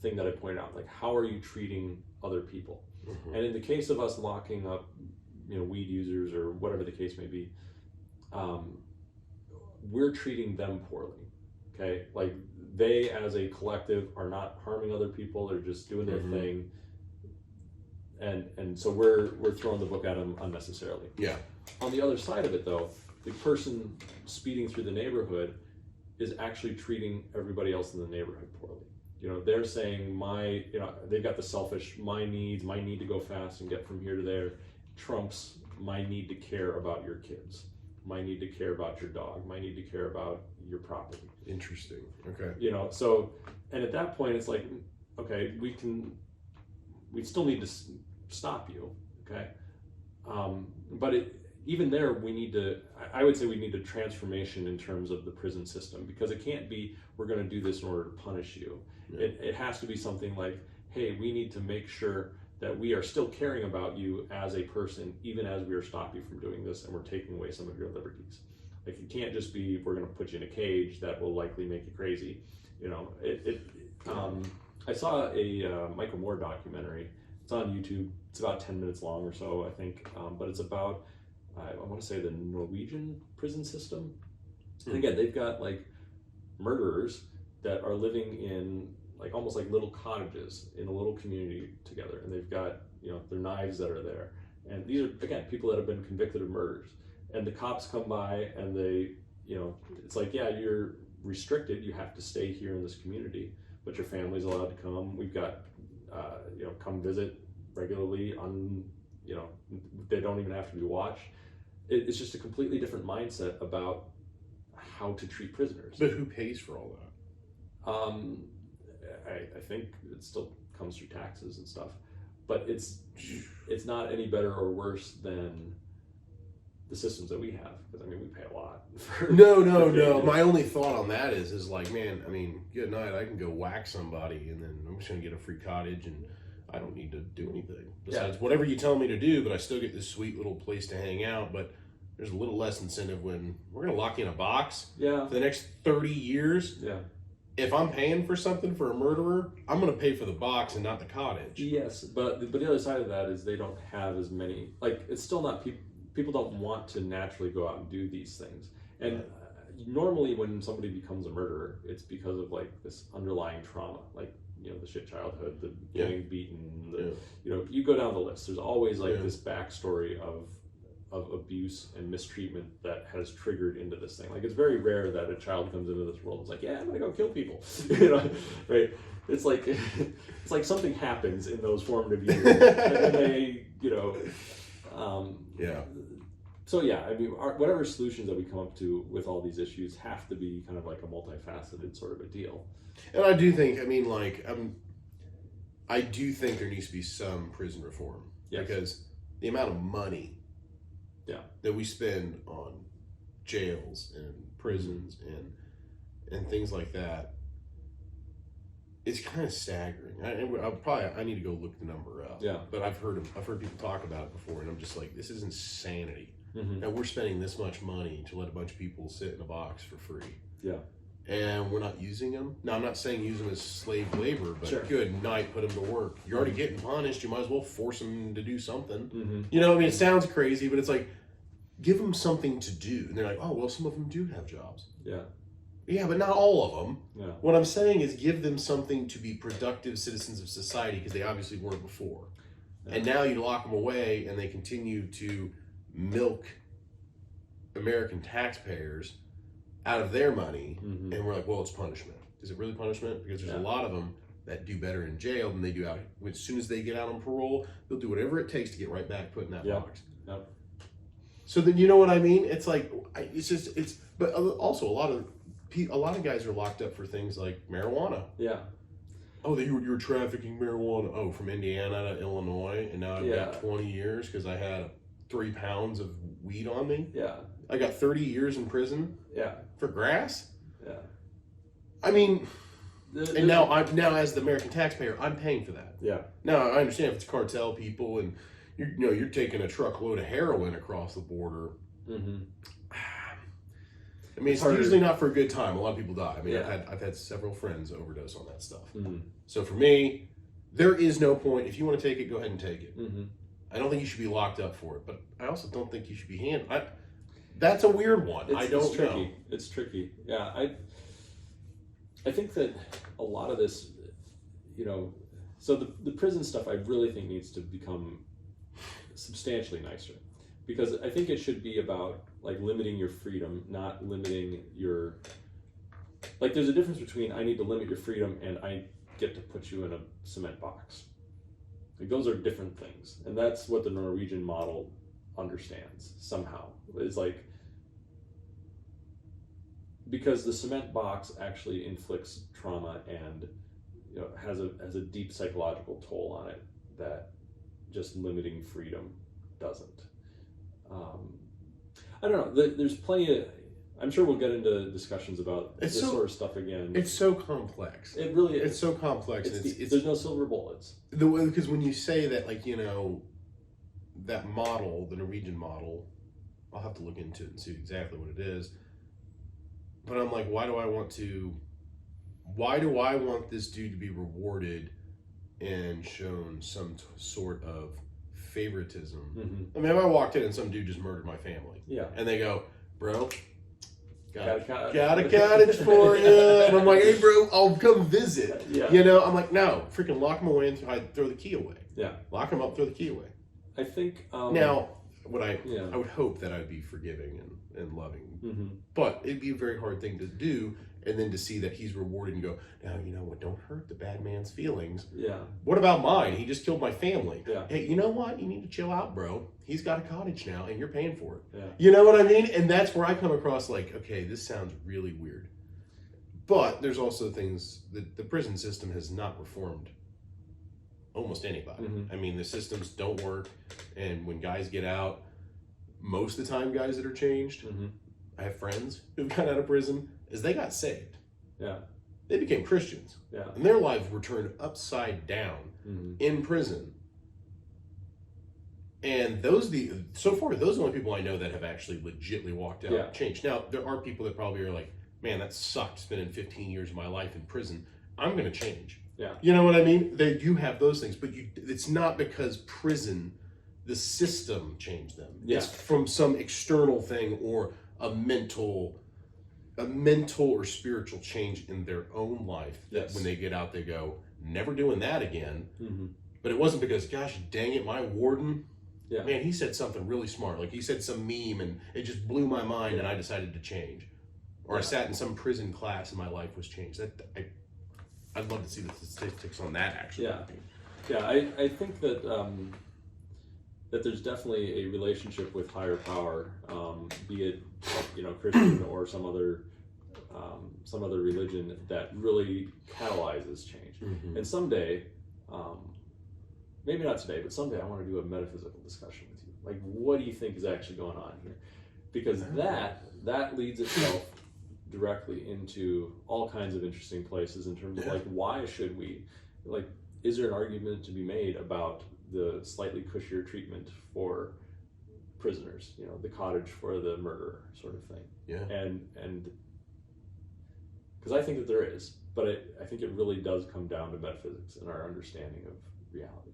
thing that I pointed out, like how are you treating other people? Mm-hmm. And in the case of us locking up, weed users or whatever the case may be, we're treating them poorly. Okay, like they as a collective are not harming other people; they're just doing their thing, and so we're throwing the book at them unnecessarily.
Yeah. On
the other side of it, though, the person speeding through the neighborhood is actually treating everybody else in the neighborhood poorly. They're saying they've got the selfish, my need to go fast and get from here to there trumps my need to care about your kids, my need to care about your dog, my need to care about your property.
Interesting. Okay.
So, and at that point it's like, okay, we still need to stop you. Okay. But even there, I would say we need a transformation in terms of the prison system, because it can't be, we're going to do this in order to punish you. Yeah. It has to be something like, hey, we need to make sure that we are still caring about you as a person, even as we are stopping you from doing this and we're taking away some of your liberties. Like, it can't just be, we're going to put you in a cage that will likely make you crazy. I saw a Michael Moore documentary. It's on YouTube. It's about 10 minutes long or so, I think. But it's about, I want to say, the Norwegian prison system. And again, they've got like murderers that are living in like almost like little cottages in a little community together, and they've got their knives that are there, and these are again people that have been convicted of murders, and the cops come by and they it's like, yeah, you're restricted, you have to stay here in this community, but your family's allowed to come. We've got come visit regularly on they don't even have to be watched. It's just a completely different mindset about how to treat prisoners.
But who pays for all that?
I think it still comes through taxes and stuff, but it's not any better or worse than the systems that we have, because we pay a lot.
No. My only thought on that is like, man, good night. I can go whack somebody, and then I'm just gonna get a free cottage, and I don't need to do anything besides whatever you tell me to do. But I still get this sweet little place to hang out. But there's a little less incentive when we're gonna lock you in a box for the next 30 years.
Yeah.
If I'm paying for something for a murderer, I'm going to pay for the box and not the cottage.
Yes, but the other side of that is they don't have as many, like, it's still not, people don't want to naturally go out and do these things. And normally when somebody becomes a murderer, it's because of like this underlying trauma, like, the shit childhood, the getting beaten, you go down the list. There's always like this backstory of abuse and mistreatment that has triggered into this thing. Like, it's very rare that a child comes into this world and is like, yeah, I'm gonna go kill people. Right? It's like something happens in those formative years, and they, So whatever solutions that we come up to with all these issues have to be kind of like a multifaceted sort of a deal.
And I do think, I do think there needs to be some prison reform. Yes. Because the amount of money that we spend on jails and prisons and things like that, it's kind of staggering. I need to go look the number up.
Yeah.
But I've heard people talk about it before, and I'm just like, this is insanity. Mm-hmm. That we're spending this much money to let a bunch of people sit in a box for free.
Yeah.
And we're not using them. Now, I'm not saying use them as slave labor, but good night, put them to work. You're already getting punished. You might as well force them to do something. Mm-hmm. It sounds crazy, but it's like, give them something to do. And they're like, oh, well, some of them do have jobs.
Yeah.
Yeah, but not all of them.
Yeah.
What I'm saying is give them something to be productive citizens of society, because they obviously weren't before. Yeah. And now you lock them away and they continue to milk American taxpayers out of their money, and we're like, well, it's punishment. Is it really punishment? Because there's a lot of them that do better in jail than they do out. As soon as they get out on parole, they'll do whatever it takes to get right back put in that box.
Yep.
So then, you know what I mean? It's like, but also a lot of guys are locked up for things like marijuana.
Yeah.
Oh, you were trafficking marijuana. Oh, from Indiana to Illinois, and now I've got 20 years because I had 3 pounds of weed on me.
Yeah.
I got 30 years in prison.
Yeah.
For grass.
Yeah.
I mean, and now as the American taxpayer, I'm paying for that.
Yeah.
Now I understand if it's cartel people and you're taking a truckload of heroin across the border.
Mm-hmm.
I mean, it's usually not for a good time. A lot of people die. I mean,
yeah.
I've had several friends overdose on that stuff.
Mm-hmm.
So for me, there is no point. If you want to take it, go ahead and take it.
Mm-hmm.
I don't think you should be locked up for it, but I also don't think you should be handled. That's a weird one. It's
tricky.
know.
It's tricky. Yeah, I think that a lot of this, so the prison stuff I really think needs to become substantially nicer, because I think it should be about like limiting your freedom, not limiting your, like there's a difference between I need to limit your freedom and I get to put you in a cement box. Like those are different things, and that's what the Norwegian model understands somehow. Is like, because the cement box actually inflicts trauma and has a deep psychological toll on it that just limiting freedom doesn't. I don't know. There's plenty of. I'm sure we'll get into discussions about this sort of stuff again.
It's so complex.
It really is.
It's so complex.
There's no silver bullets.
Because when you say that, like, that model, the Norwegian model, I'll have to look into it and see exactly what it is. But I'm like, why do I want this dude to be rewarded and shown some sort of favoritism?
Mm-hmm.
I mean, if I walked in and some dude just murdered my family,
yeah,
and they go, bro, got a cottage for you, and I'm like, hey, bro, I'll come visit.
Yeah.
I'm like, no, freaking lock him away and throw the key away.
Yeah,
lock him up, throw the key away.
I think
now, I would hope that I'd be forgiving and loving,
mm-hmm.
but it'd be a very hard thing to do. And then to see that he's rewarded and go, now, you know what, don't hurt the bad man's feelings.
Yeah.
What about mine? He just killed my family.
Yeah.
Hey, you know what? You need to chill out, bro. He's got a cottage now and you're paying for it.
Yeah.
You know what I mean? And that's where I come across like, okay, this sounds really weird. But there's also things that the prison system has not reformed almost anybody.
Mm-hmm.
I mean, the systems don't work. And when guys get out, most of the time guys that are changed,
mm-hmm.
I have friends who've got out of prison, is they got saved.
Yeah.
They became Christians.
Yeah.
And their lives were turned upside down
mm-hmm.
in prison. And those are the only people I know that have actually legitimately walked out and changed. Now, there are people that probably are like, man, that sucked spending 15 years of my life in prison. I'm going to change.
Yeah.
You know what I mean? You have those things, but it's not because prison, the system changed them.
Yeah.
It's from some external thing or a mental or spiritual change in their own life that when they get out, they go, never doing that again.
Mm-hmm.
But it wasn't because, gosh, dang it, my warden, man, he said something really smart. Like he said some meme and it just blew my mind and I decided to change. Or I sat in some prison class and my life was changed. I'd love to see the statistics on that actually.
Yeah. Yeah, I think that that there's definitely a relationship with higher power, be it Christian or some other religion that really catalyzes change.
Mm-hmm.
And someday, maybe not today, but someday I want to do a metaphysical discussion with you. Like, what do you think is actually going on here? Because that leads itself directly into all kinds of interesting places in terms of like, why should we, like, is there an argument to be made about the slightly cushier treatment for prisoners, the cottage for the murderer sort of thing.
Yeah.
And because I think that there is, but I think it really does come down to metaphysics and our understanding of reality.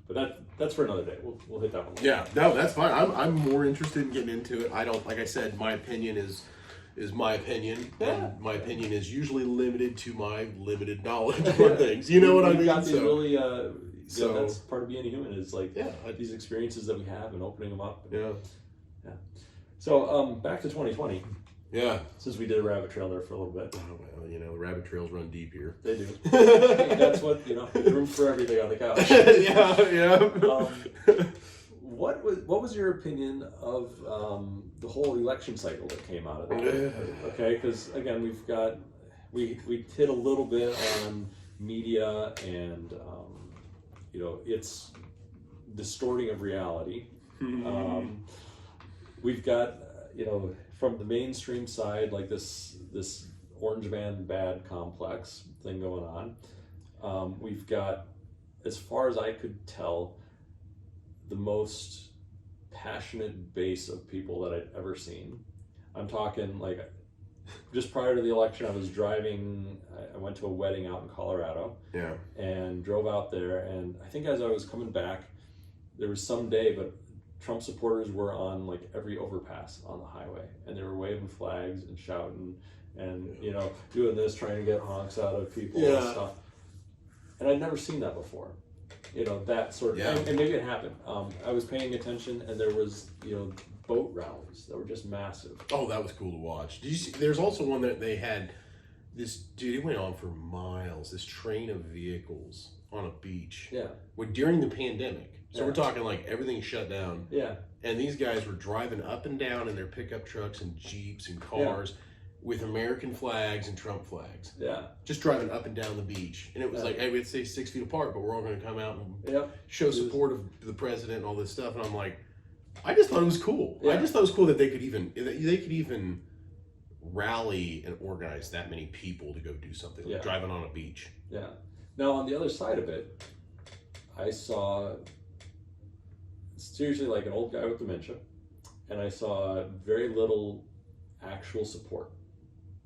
But that's for another day. We'll hit that one later.
Yeah, no, that's fine. I'm more interested in getting into it. I don't, like I said, my opinion is my opinion, and my opinion is usually limited to my limited knowledge of things. You know what I mean?
Got these really, that's part of being a human is like these experiences that we have and opening them up.
Yeah.
So back to 2020.
Yeah.
Since we did a rabbit trail there for a little bit.
Oh, well, the rabbit trails run deep here.
They do. That's what, room for everything on the couch.
Yeah.
What was your opinion of the whole election cycle that came out of it? Okay, because again, we hit a little bit on media and its distorting of reality. We've got from the mainstream side, like this orange man bad complex thing going on. We've got, as far as I could tell, the most passionate base of people that I'd ever seen. I'm talking like just prior to the election, I was driving. I went to a wedding out in Colorado.
Yeah.
And drove out there, and I think as I was coming back, there was some day, but Trump supporters were on like every overpass on the highway, and they were waving flags and shouting and doing this, trying to get honks out of people and stuff. And I'd never seen that before. That sort of, and maybe it happened. I was paying attention, and there was boat rallies that were just massive.
Oh, that was cool to watch. Did you see? There's also one that they had. This dude, it went on for miles. This train of vehicles on a beach.
Yeah.
During the pandemic. So we're talking like everything shut down.
Yeah.
And these guys were driving up and down in their pickup trucks and Jeeps and cars with American flags and Trump flags.
Yeah.
Just driving up and down the beach. And it was like, hey, we'd say 6 feet apart, but we're all going to come out and show support of the president and all this stuff. And I'm like, I just thought it was cool. Yeah. I just thought it was cool that they could even rally and organize that many people to go do something, like driving on a beach.
Yeah. Now, on the other side of it, I saw seriously like an old guy with dementia, and I saw very little actual support.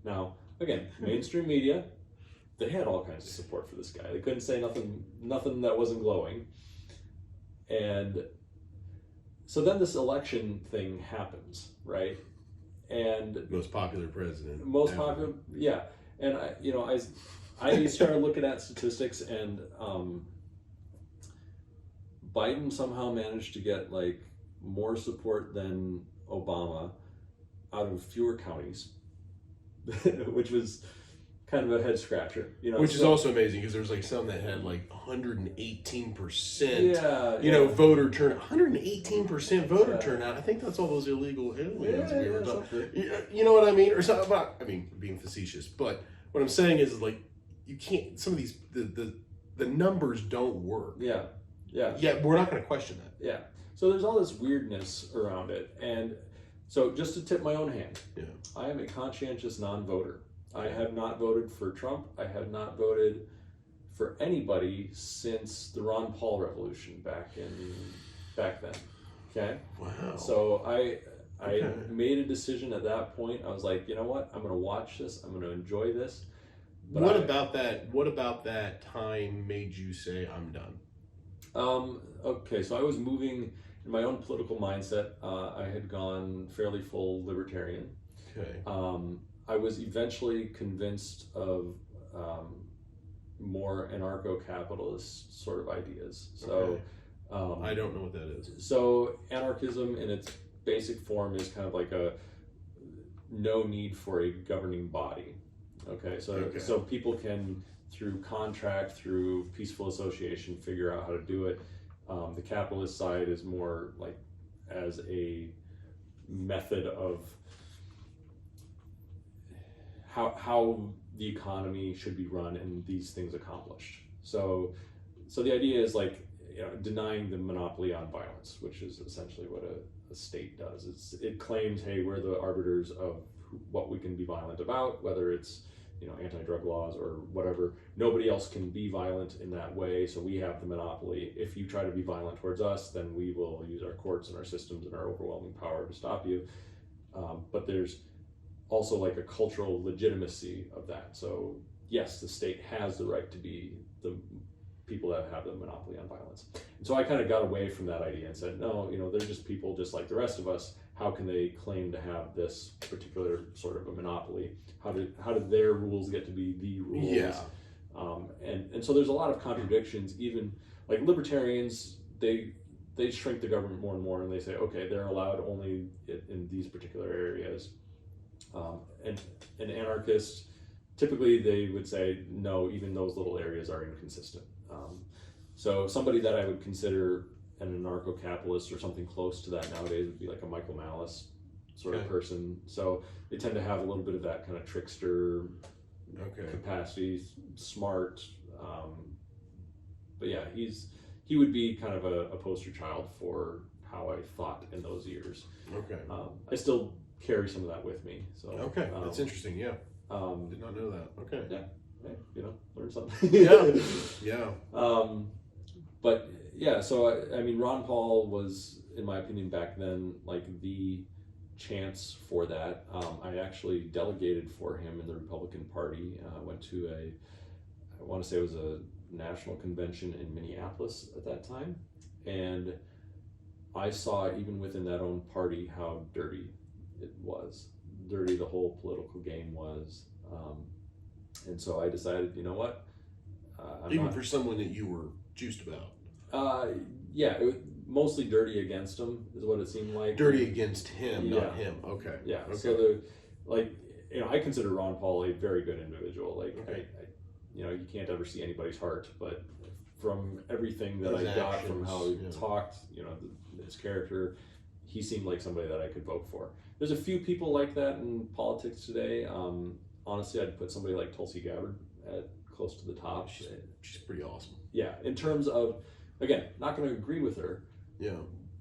Now, again, mainstream media, they had all kinds of support for this guy. They couldn't say nothing that wasn't glowing. And so then this election thing happens, right? And
most popular president.
Most popular, yeah. And I started looking at statistics, and Biden somehow managed to get like more support than Obama out of fewer counties, which was kind of a head scratcher,
Which is also amazing because there's like some that had like 118%, voter turnout. 118% voter turnout. I think that's all those illegal aliens we were talking. You know what I mean? Or something about, being facetious, but what I'm saying is like you can't. Some of these the numbers don't work.
Yeah.
Yeah, we're not going to question that.
Yeah. So there's all this weirdness around it, and so just to tip my own hand, I am a conscientious non-voter. I have not voted for Trump. I have not voted for anybody since the Ron Paul revolution back then. Okay.
Wow.
So I made a decision at that point. I was like, you know what? I'm going to watch this. I'm going to enjoy this. But
what about that time made you say I'm done?
Okay, so I was moving in my own political mindset. I had gone fairly full libertarian.
Okay.
I was eventually convinced of more anarcho-capitalist sort of ideas. So
I don't know what that is.
So anarchism in its basic form is kind of like a no need for a governing body. Okay, so people can, through contract, through peaceful association, figure out how to do it. The capitalist side is more like as a method of how the economy should be run and these things accomplished. So the idea is like denying the monopoly on violence, which is essentially what a state does. It claims, hey, we're the arbiters of what we can be violent about, whether it's anti-drug laws or whatever. Nobody else can be violent in that way, so we have the monopoly. If you try to be violent towards us, then we will use our courts and our systems and our overwhelming power to stop you. But there's also like a cultural legitimacy of that. So yes, the state has the right to be the people that have the monopoly on violence. And so I kind of got away from that idea and said, no, they're just people just like the rest of us. How can they claim to have this particular sort of a monopoly? How do their rules get to be the rules?
Yeah.
And so there's a lot of contradictions. Even like libertarians, they shrink the government more and more, and they say, okay, they're allowed only in these particular areas. And anarchists, typically they would say, no, even those little areas are inconsistent. So somebody that I would consider an anarcho-capitalist or something close to that nowadays would be like a Michael Malice sort of person. So they tend to have a little bit of that kind of trickster capacity, smart. But yeah, he would be kind of a poster child for how I thought in those years.
Okay.
I still carry some of that with me. So
okay, that's interesting. Yeah, did not know that. Okay,
yeah, hey, learn something.
yeah.
But yeah, so I mean, Ron Paul was, in my opinion, back then, like the chance for that. I actually delegated for him in the Republican Party. I went to I want to say it was a national convention in Minneapolis at that time, and I saw even within that own party how dirty it was, dirty the whole political game was, and so I decided, you know what,
even for someone that you were juiced about.
Yeah, it was mostly dirty against him is what it seemed like.
Dirty against him, not him. Okay.
Yeah.
Okay.
So I consider Ron Paul a very good individual. Like,
okay.
You can't ever see anybody's heart, but from everything that
His
I got
actions,
from how he talked, his character, he seemed like somebody that I could vote for. There's a few people like that in politics today. Honestly, I'd put somebody like Tulsi Gabbard at close to the top.
She's pretty awesome.
Yeah, in terms of, again, not going to agree with her.
Yeah.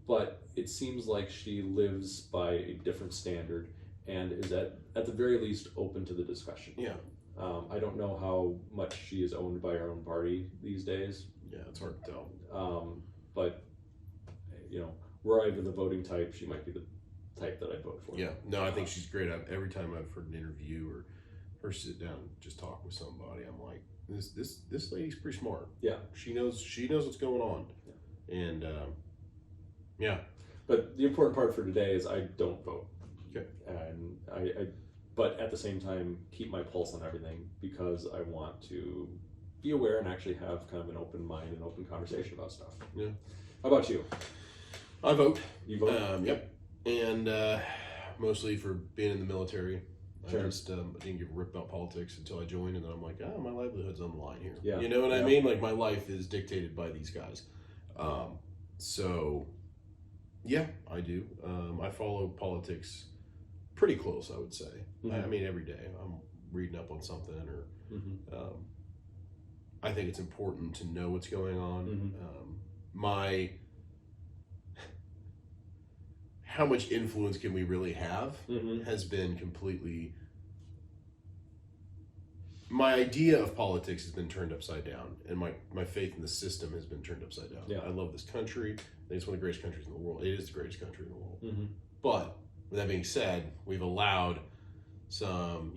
But it seems like she lives by a different standard and is at the very least open to the discussion.
Yeah.
I don't know how much she is owned by her own party these days.
Yeah, it's hard to tell.
But were I the voting type, she might be the type that I vote for.
Yeah. No, I think she's great. Every time I've heard an interview or her sit down and just talk with somebody, I'm like, this lady's pretty smart.
Yeah.
She knows what's going on. Yeah. And yeah.
But the important part for today is I don't vote.
Okay.
And but at the same time, keep my pulse on everything because I want to be aware and actually have kind of an open mind and open conversation about stuff.
Yeah.
How about you?
I vote.
You vote?
Yep. And mostly for being in the military.
Sure.
I just didn't give a rip about politics until I joined, and then I'm like, my livelihood's on the line here.
Yeah.
You know what I mean? Like, my life is dictated by these guys. So, yeah, I do. I follow politics pretty close, I would say.
Mm-hmm.
I mean, every day I'm reading up on something, or I think it's important to know what's going on. Mm-hmm. How much influence can we really have has been completely... My idea of politics has been turned upside down, and my faith in the system has been turned upside down.
Yeah.
I love this country. I think it's one of the greatest countries in the world. It is the greatest country in the world.
Mm-hmm.
But with that being said, we've allowed some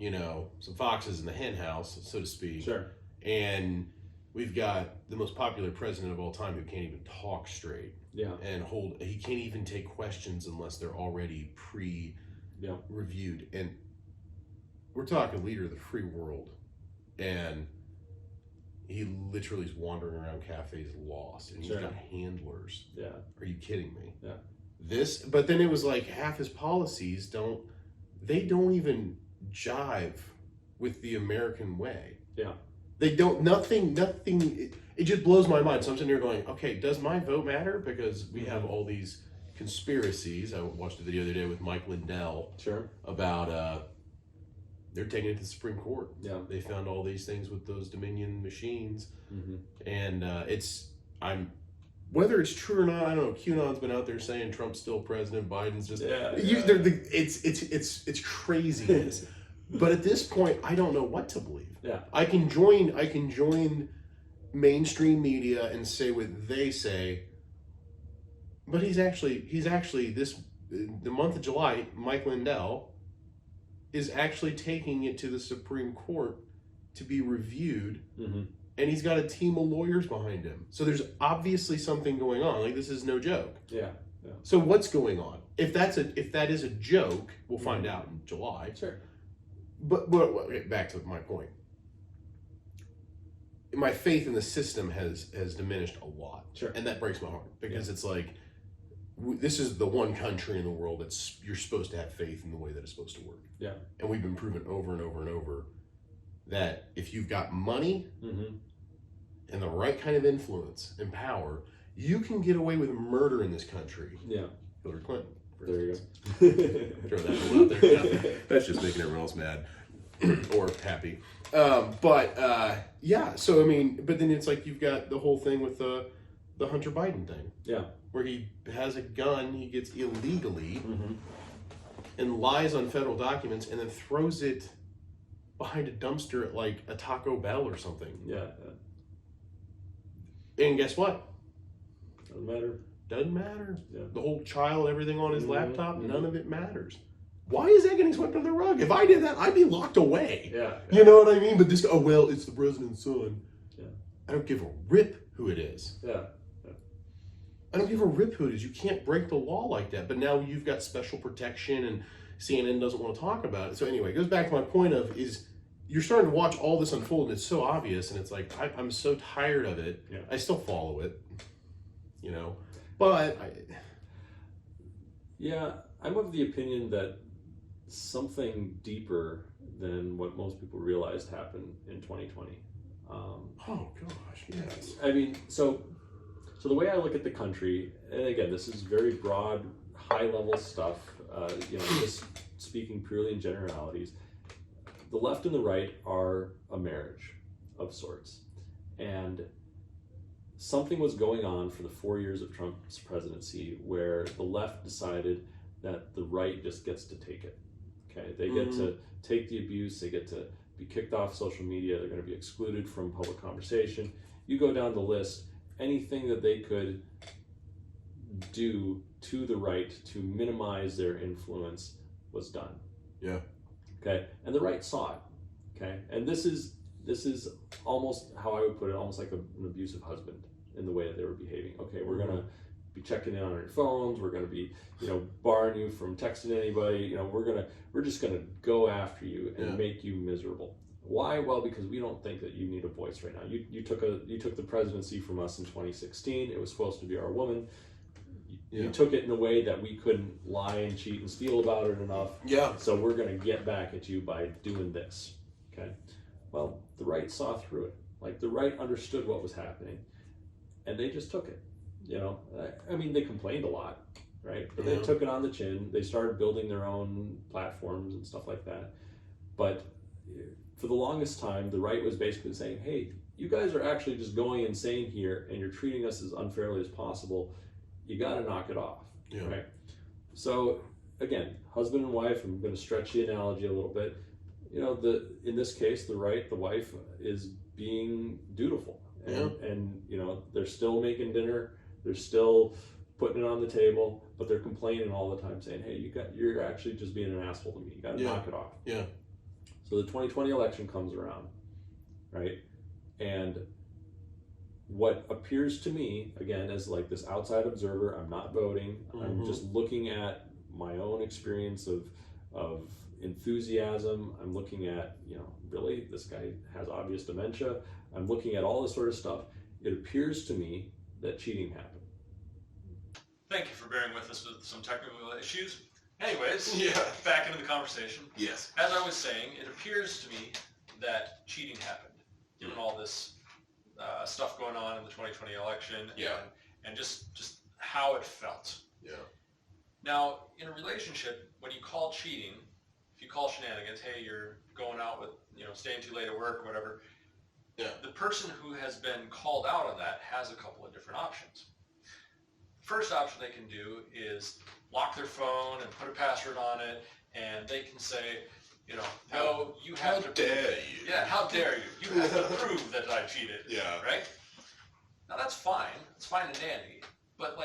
foxes in the hen house, so to speak.
Sure.
And we've got the most popular president of all time who can't even talk straight.
Yeah.
And he can't even take questions unless they're already pre-reviewed. And we're talking leader of the free world. And he literally is wandering around cafes lost. And he's got handlers.
Yeah.
Are you kidding me?
Yeah.
But then it was like half his policies don't even jive with the American way.
Yeah.
They don't, nothing, it just blows my mind. So I'm sitting here going, okay, does my vote matter? Because we have all these conspiracies. I watched a video the other day with Mike Lindell.
Sure.
About, they're taking it to the Supreme Court.
Yeah.
They found all these things with those Dominion machines. Mm-hmm. And whether it's true or not, I don't know. QAnon's been out there saying Trump's still president, Biden's just, it's craziness. But at this point, I don't know what to believe.
Yeah.
I can join mainstream media and say what they say, but he's actually the month of July, Mike Lindell is actually taking it to the Supreme Court to be reviewed, and he's got a team of lawyers behind him. So there's obviously something going on. Like, this is no joke.
Yeah.
So what's going on? If that is a joke, we'll find out in July.
Sure.
But back to my point. My faith in the system has diminished a lot.
Sure.
And that breaks my heart because it's like, this is the one country in the world you're supposed to have faith in the way that it's supposed to work.
Yeah.
And we've been proven over and over and over that if you've got money and the right kind of influence and power, you can get away with murder in this country.
Yeah.
Hillary Clinton.
There you
go. Throw that one out there. Yeah. That's just making everyone else mad or happy. So I mean, but then it's like you've got the whole thing with the Hunter Biden thing.
Yeah.
Where he has a gun, he gets illegally, and lies on federal documents and then throws it behind a dumpster at like a Taco Bell or something.
Yeah.
And guess what?
Doesn't matter.
Doesn't matter.
Yeah.
The whole child, everything on his laptop,
Mm-hmm.
none of it matters. Why is that getting swept under the rug? If I did that, I'd be locked away.
Yeah.
You know what I mean? But this, oh, well, it's the president's son.
Yeah.
I don't give a rip who it is.
Yeah.
I don't give a rip who it is. You can't break the law like that. But now you've got special protection and CNN doesn't want to talk about it. So anyway, it goes back to my point of is you're starting to watch all this unfold and it's so obvious and it's like, I'm so tired of it.
Yeah.
I still follow it, you know, but
Yeah, I'm of the opinion that something deeper than what most people realized happened in 2020.
oh gosh, yes.
I mean, so the way I look at the country, and again, this is very broad, high-level stuff. Just speaking purely in generalities. The left and the right are a marriage of sorts, and something was going on for the 4 years of Trump's presidency where the left decided that the right just gets to take it. Okay, they get to take the abuse, they get to be kicked off social media, they're going to be excluded from public conversation. You go down the list, anything that they could do to the right to minimize their influence was done.
Yeah.
Okay, and the right saw it. Okay, and this is almost how I would put it, almost like an abusive husband in the way that they were behaving. Okay, we're gonna be checking in on your phones. We're gonna be, barring you from texting anybody. We're just gonna go after you and make you miserable. Why? Well, because we don't think that you need a voice right now. You took the presidency from us in 2016. It was supposed to be our woman. You took it in a way that we couldn't lie and cheat and steal about it enough.
Yeah.
So we're going to get back at you by doing this. Okay. Well, the right saw through it. Like the right understood what was happening, and they just took it. I mean, they complained a lot, right? But they took it on the chin. They started building their own platforms and stuff like that. But for the longest time, the right was basically saying, "Hey, you guys are actually just going insane here, and you're treating us as unfairly as possible. You got to knock it off."
Yeah.
Right? So again, husband and wife, I'm going to stretch the analogy a little bit. In this case, the wife is being dutiful, and they're still making dinner, they're still putting it on the table, but they're complaining all the time, saying, "Hey, you're actually just being an asshole to me. You got to knock it off."
Yeah.
So the 2020 election comes around, right? And what appears to me, again, as like this outside observer, I'm not voting, I'm just looking at my own experience of enthusiasm. I'm looking at, really, this guy has obvious dementia. I'm looking at all this sort of stuff. It appears to me that cheating happened.
Thank you for bearing with us with some technical issues. Anyways,
Yeah.
back into the conversation.
Yes.
As I was saying, it appears to me that cheating happened, given all this stuff going on in the 2020 election, and just how it felt.
Yeah.
Now, in a relationship, when you call cheating, if you call shenanigans, hey, you're going out with, staying too late at work or whatever, the person who has been called out on that has a couple of different options. The first option they can do is lock their phone and put a password on it, and they can say, no, you have to...
How dare you?
Yeah, how dare you? You have to prove that I cheated.
Yeah.
Right? Now that's fine. It's fine and dandy. But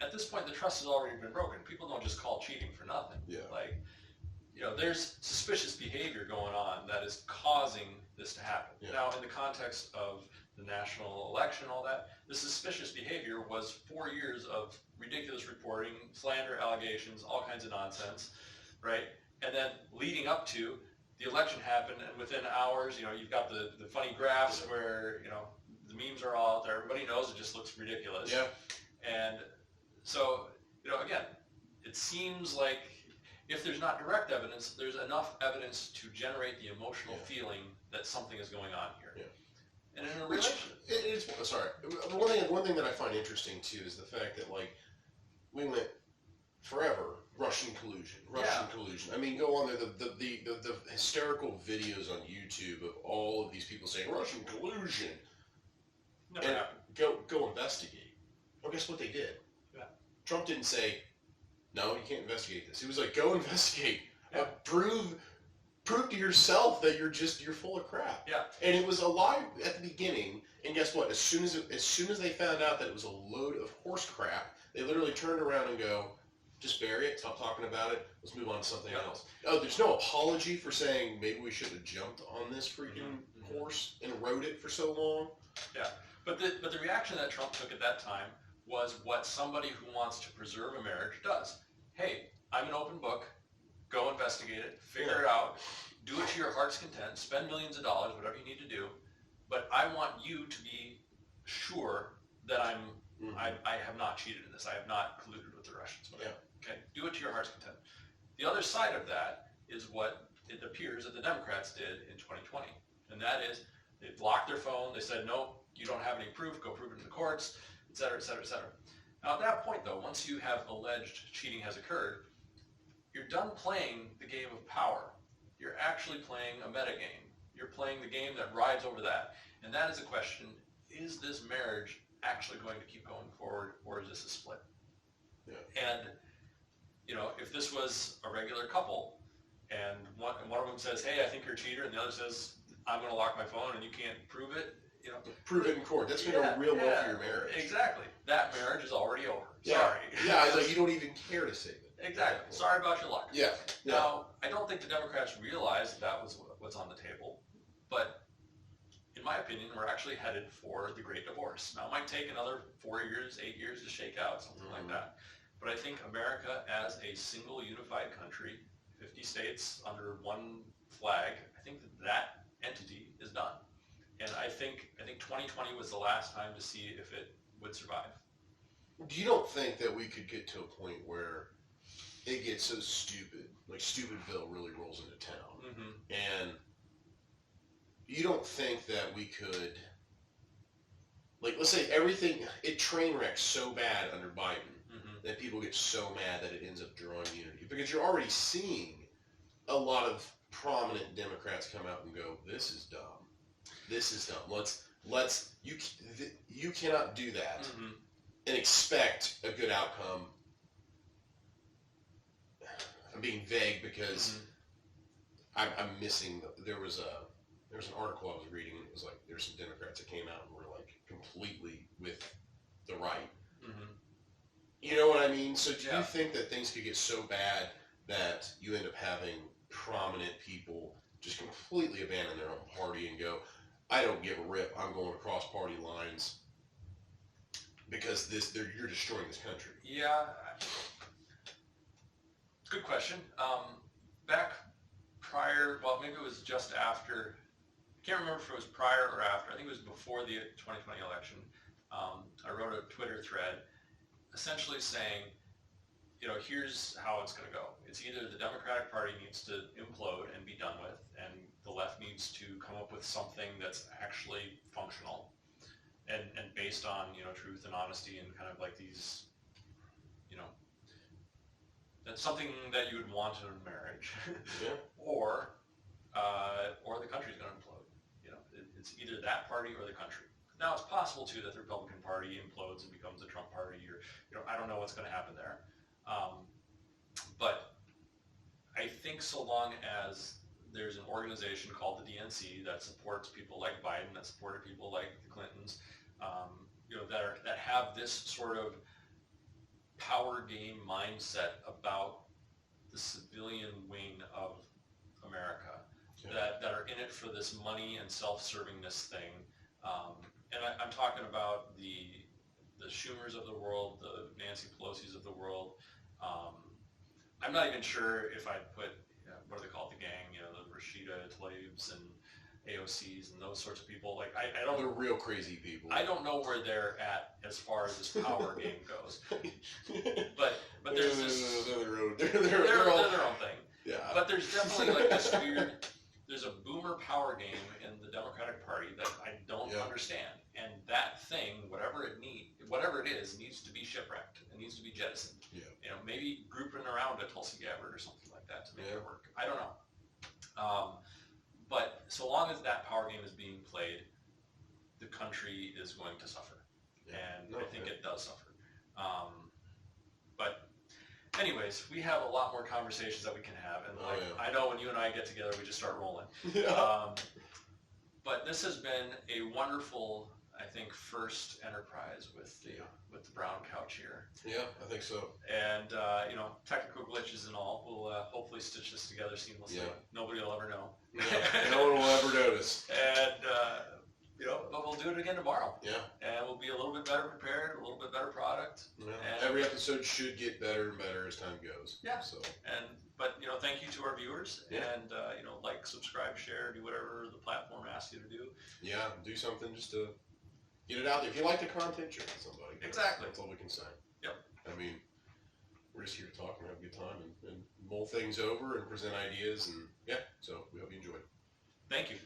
at this point, the trust has already been broken. People don't just call cheating for nothing.
Yeah.
There's suspicious behavior going on that is causing this to happen.
Yeah.
Now, in the context of the national election, all that, the suspicious behavior was 4 years of ridiculous reporting, slander, allegations, all kinds of nonsense, right? And then leading up to the election happened, and within hours, you've got the funny graphs where, the memes are all out there. Everybody knows it just looks ridiculous.
Yeah.
And so, again, it seems like if there's not direct evidence, there's enough evidence to generate the emotional feeling that something is going on here.
Yeah.
And in a relationship,
it's sorry. One thing that I find interesting too is the fact that we went forever Russian collusion. I mean, go on there the hysterical videos on YouTube of all of these people saying Russian collusion.
never
And
happened.
go investigate. Well, guess what they did?
Yeah.
Trump didn't say no, you can't investigate this. He was like, go investigate. Prove to yourself that you're full of crap.
Yeah.
And it was a lie at the beginning. And guess what? As soon as they found out that it was a load of horse crap, they literally turned around and go, just bury it, stop talking about it, let's move on to something else. Oh, there's no apology for saying maybe we should have jumped on this freaking horse and rode it for so long.
Yeah, but the reaction that Trump took at that time was what somebody who wants to preserve a marriage does. Hey, I'm an open book. Go investigate it, figure it out, do it to your heart's content, spend millions of dollars, whatever you need to do. But I want you to be sure that I have not cheated in this. I have not colluded with the Russians. Okay, do it to your heart's content. The other side of that is what it appears that the Democrats did in 2020, and that is they blocked their phone. They said, no, you don't have any proof. Go prove it in the courts, et cetera, et cetera, et cetera. Now, at that point, though, once you have alleged cheating has occurred, you're done playing the game of power. You're actually playing a metagame. You're playing the game that rides over that. And that is the question, is this marriage actually going to keep going forward, or is this a split?
Yeah.
And, you know, if this was a regular couple, and one of them says, hey, I think you're a cheater, and the other says, I'm going to lock my phone and you can't prove it, you know.
Prove it in court. That's going to go real well for your marriage.
Exactly. That marriage is already over.
Yeah.
Sorry.
Yeah, it's like you don't even care to save it.
Exactly. Sorry about your luck.
Yeah.
Now, I don't think the Democrats realized that was what's on the table, but in my opinion, we're actually headed for the Great Divorce. Now, it might take another 4 years, 8 years to shake out, something like that. But I think America as a single unified country, 50 states under one flag, I think that entity is done. And I think 2020 was the last time to see if it would survive.
You don't think that we could get to a point where it gets so stupid, like Stupidville really rolls into town, and you don't think that we could, like, let's say it train wrecks so bad under Biden that people get so mad that it ends up drawing unity, because you're already seeing a lot of prominent Democrats come out and go, this is dumb. This is dumb. You cannot do that and expect a good outcome. I'm being vague because I'm missing. There was an article I was reading, and it was like there's some Democrats that came out and were like completely with the right. You know what I mean? So do you think that things could get so bad that you end up having prominent people just completely abandon their own party and go, I don't give a rip, I'm going across party lines because you're destroying this country?
Yeah. Good question. Back prior, well, maybe it was just after, I can't remember if it was prior or after, I think it was before the 2020 election. I wrote a Twitter thread essentially saying, you know, here's how it's going to go. It's either the Democratic Party needs to implode and be done with, and the left needs to come up with something that's actually functional and based on, you know, truth and honesty and kind of like these, you know, that's something that you would want in a marriage, or the country's going to implode. You know, it's either that party or the country. Now, it's possible too that the Republican Party implodes and becomes the Trump Party, or, you know, I don't know what's going to happen there. But I think so long as there's an organization called the DNC that supports people like Biden, that supported people like the Clintons, you know, that have this sort of power game mindset about the civilian wing of America, that are in it for this money and self-servingness thing. And I'm talking about the Schumers of the world, the Nancy Pelosi's of the world. I'm not even sure if I'd put, what do they call it, the gang, you know, the Rashida Tlaibs and AOCs and those sorts of people. Like, I don't.
They're real crazy people.
I don't know where they're at as far as this power game goes. But there's this.
They're their own
thing.
Yeah.
But there's definitely like this weird. There's a boomer power game in the Democratic Party that I don't understand, and that thing, whatever it is, needs to be shipwrecked. It needs to be jettisoned.
Yeah.
You know, maybe grouping around a Tulsi Gabbard or something like that to make it work. I don't know. But so long as that power game is being played, the country is going to suffer, and I think it does suffer. But anyways, we have a lot more conversations that we can have, and
Oh, yeah.
I know when you and I get together, we just start rolling.
Yeah.
But this has been a wonderful, I think, first enterprise with the brown couch here.
Yeah, I think so.
And you know, technical glitches and all, we'll hopefully stitch this together seamlessly.
Yeah.
Nobody will ever know.
No one will ever notice.
And you know, but we'll do it again tomorrow.
Yeah.
And we'll be a little bit better prepared, a little bit better product.
Yeah.
And
Every episode should get better and better as time goes.
Yeah.
So.
But you know, thank you to our viewers,
Yeah.
and you know, like, subscribe, share, do whatever the platform asks you to do.
Yeah, do something just to get it out there. If you like the content, share it with somebody.
Exactly.
That's all we can say.
Yep.
I mean, we're just here to talk and have a good time and mull things over and present ideas, and yeah. So we hope you enjoy.
Thank you.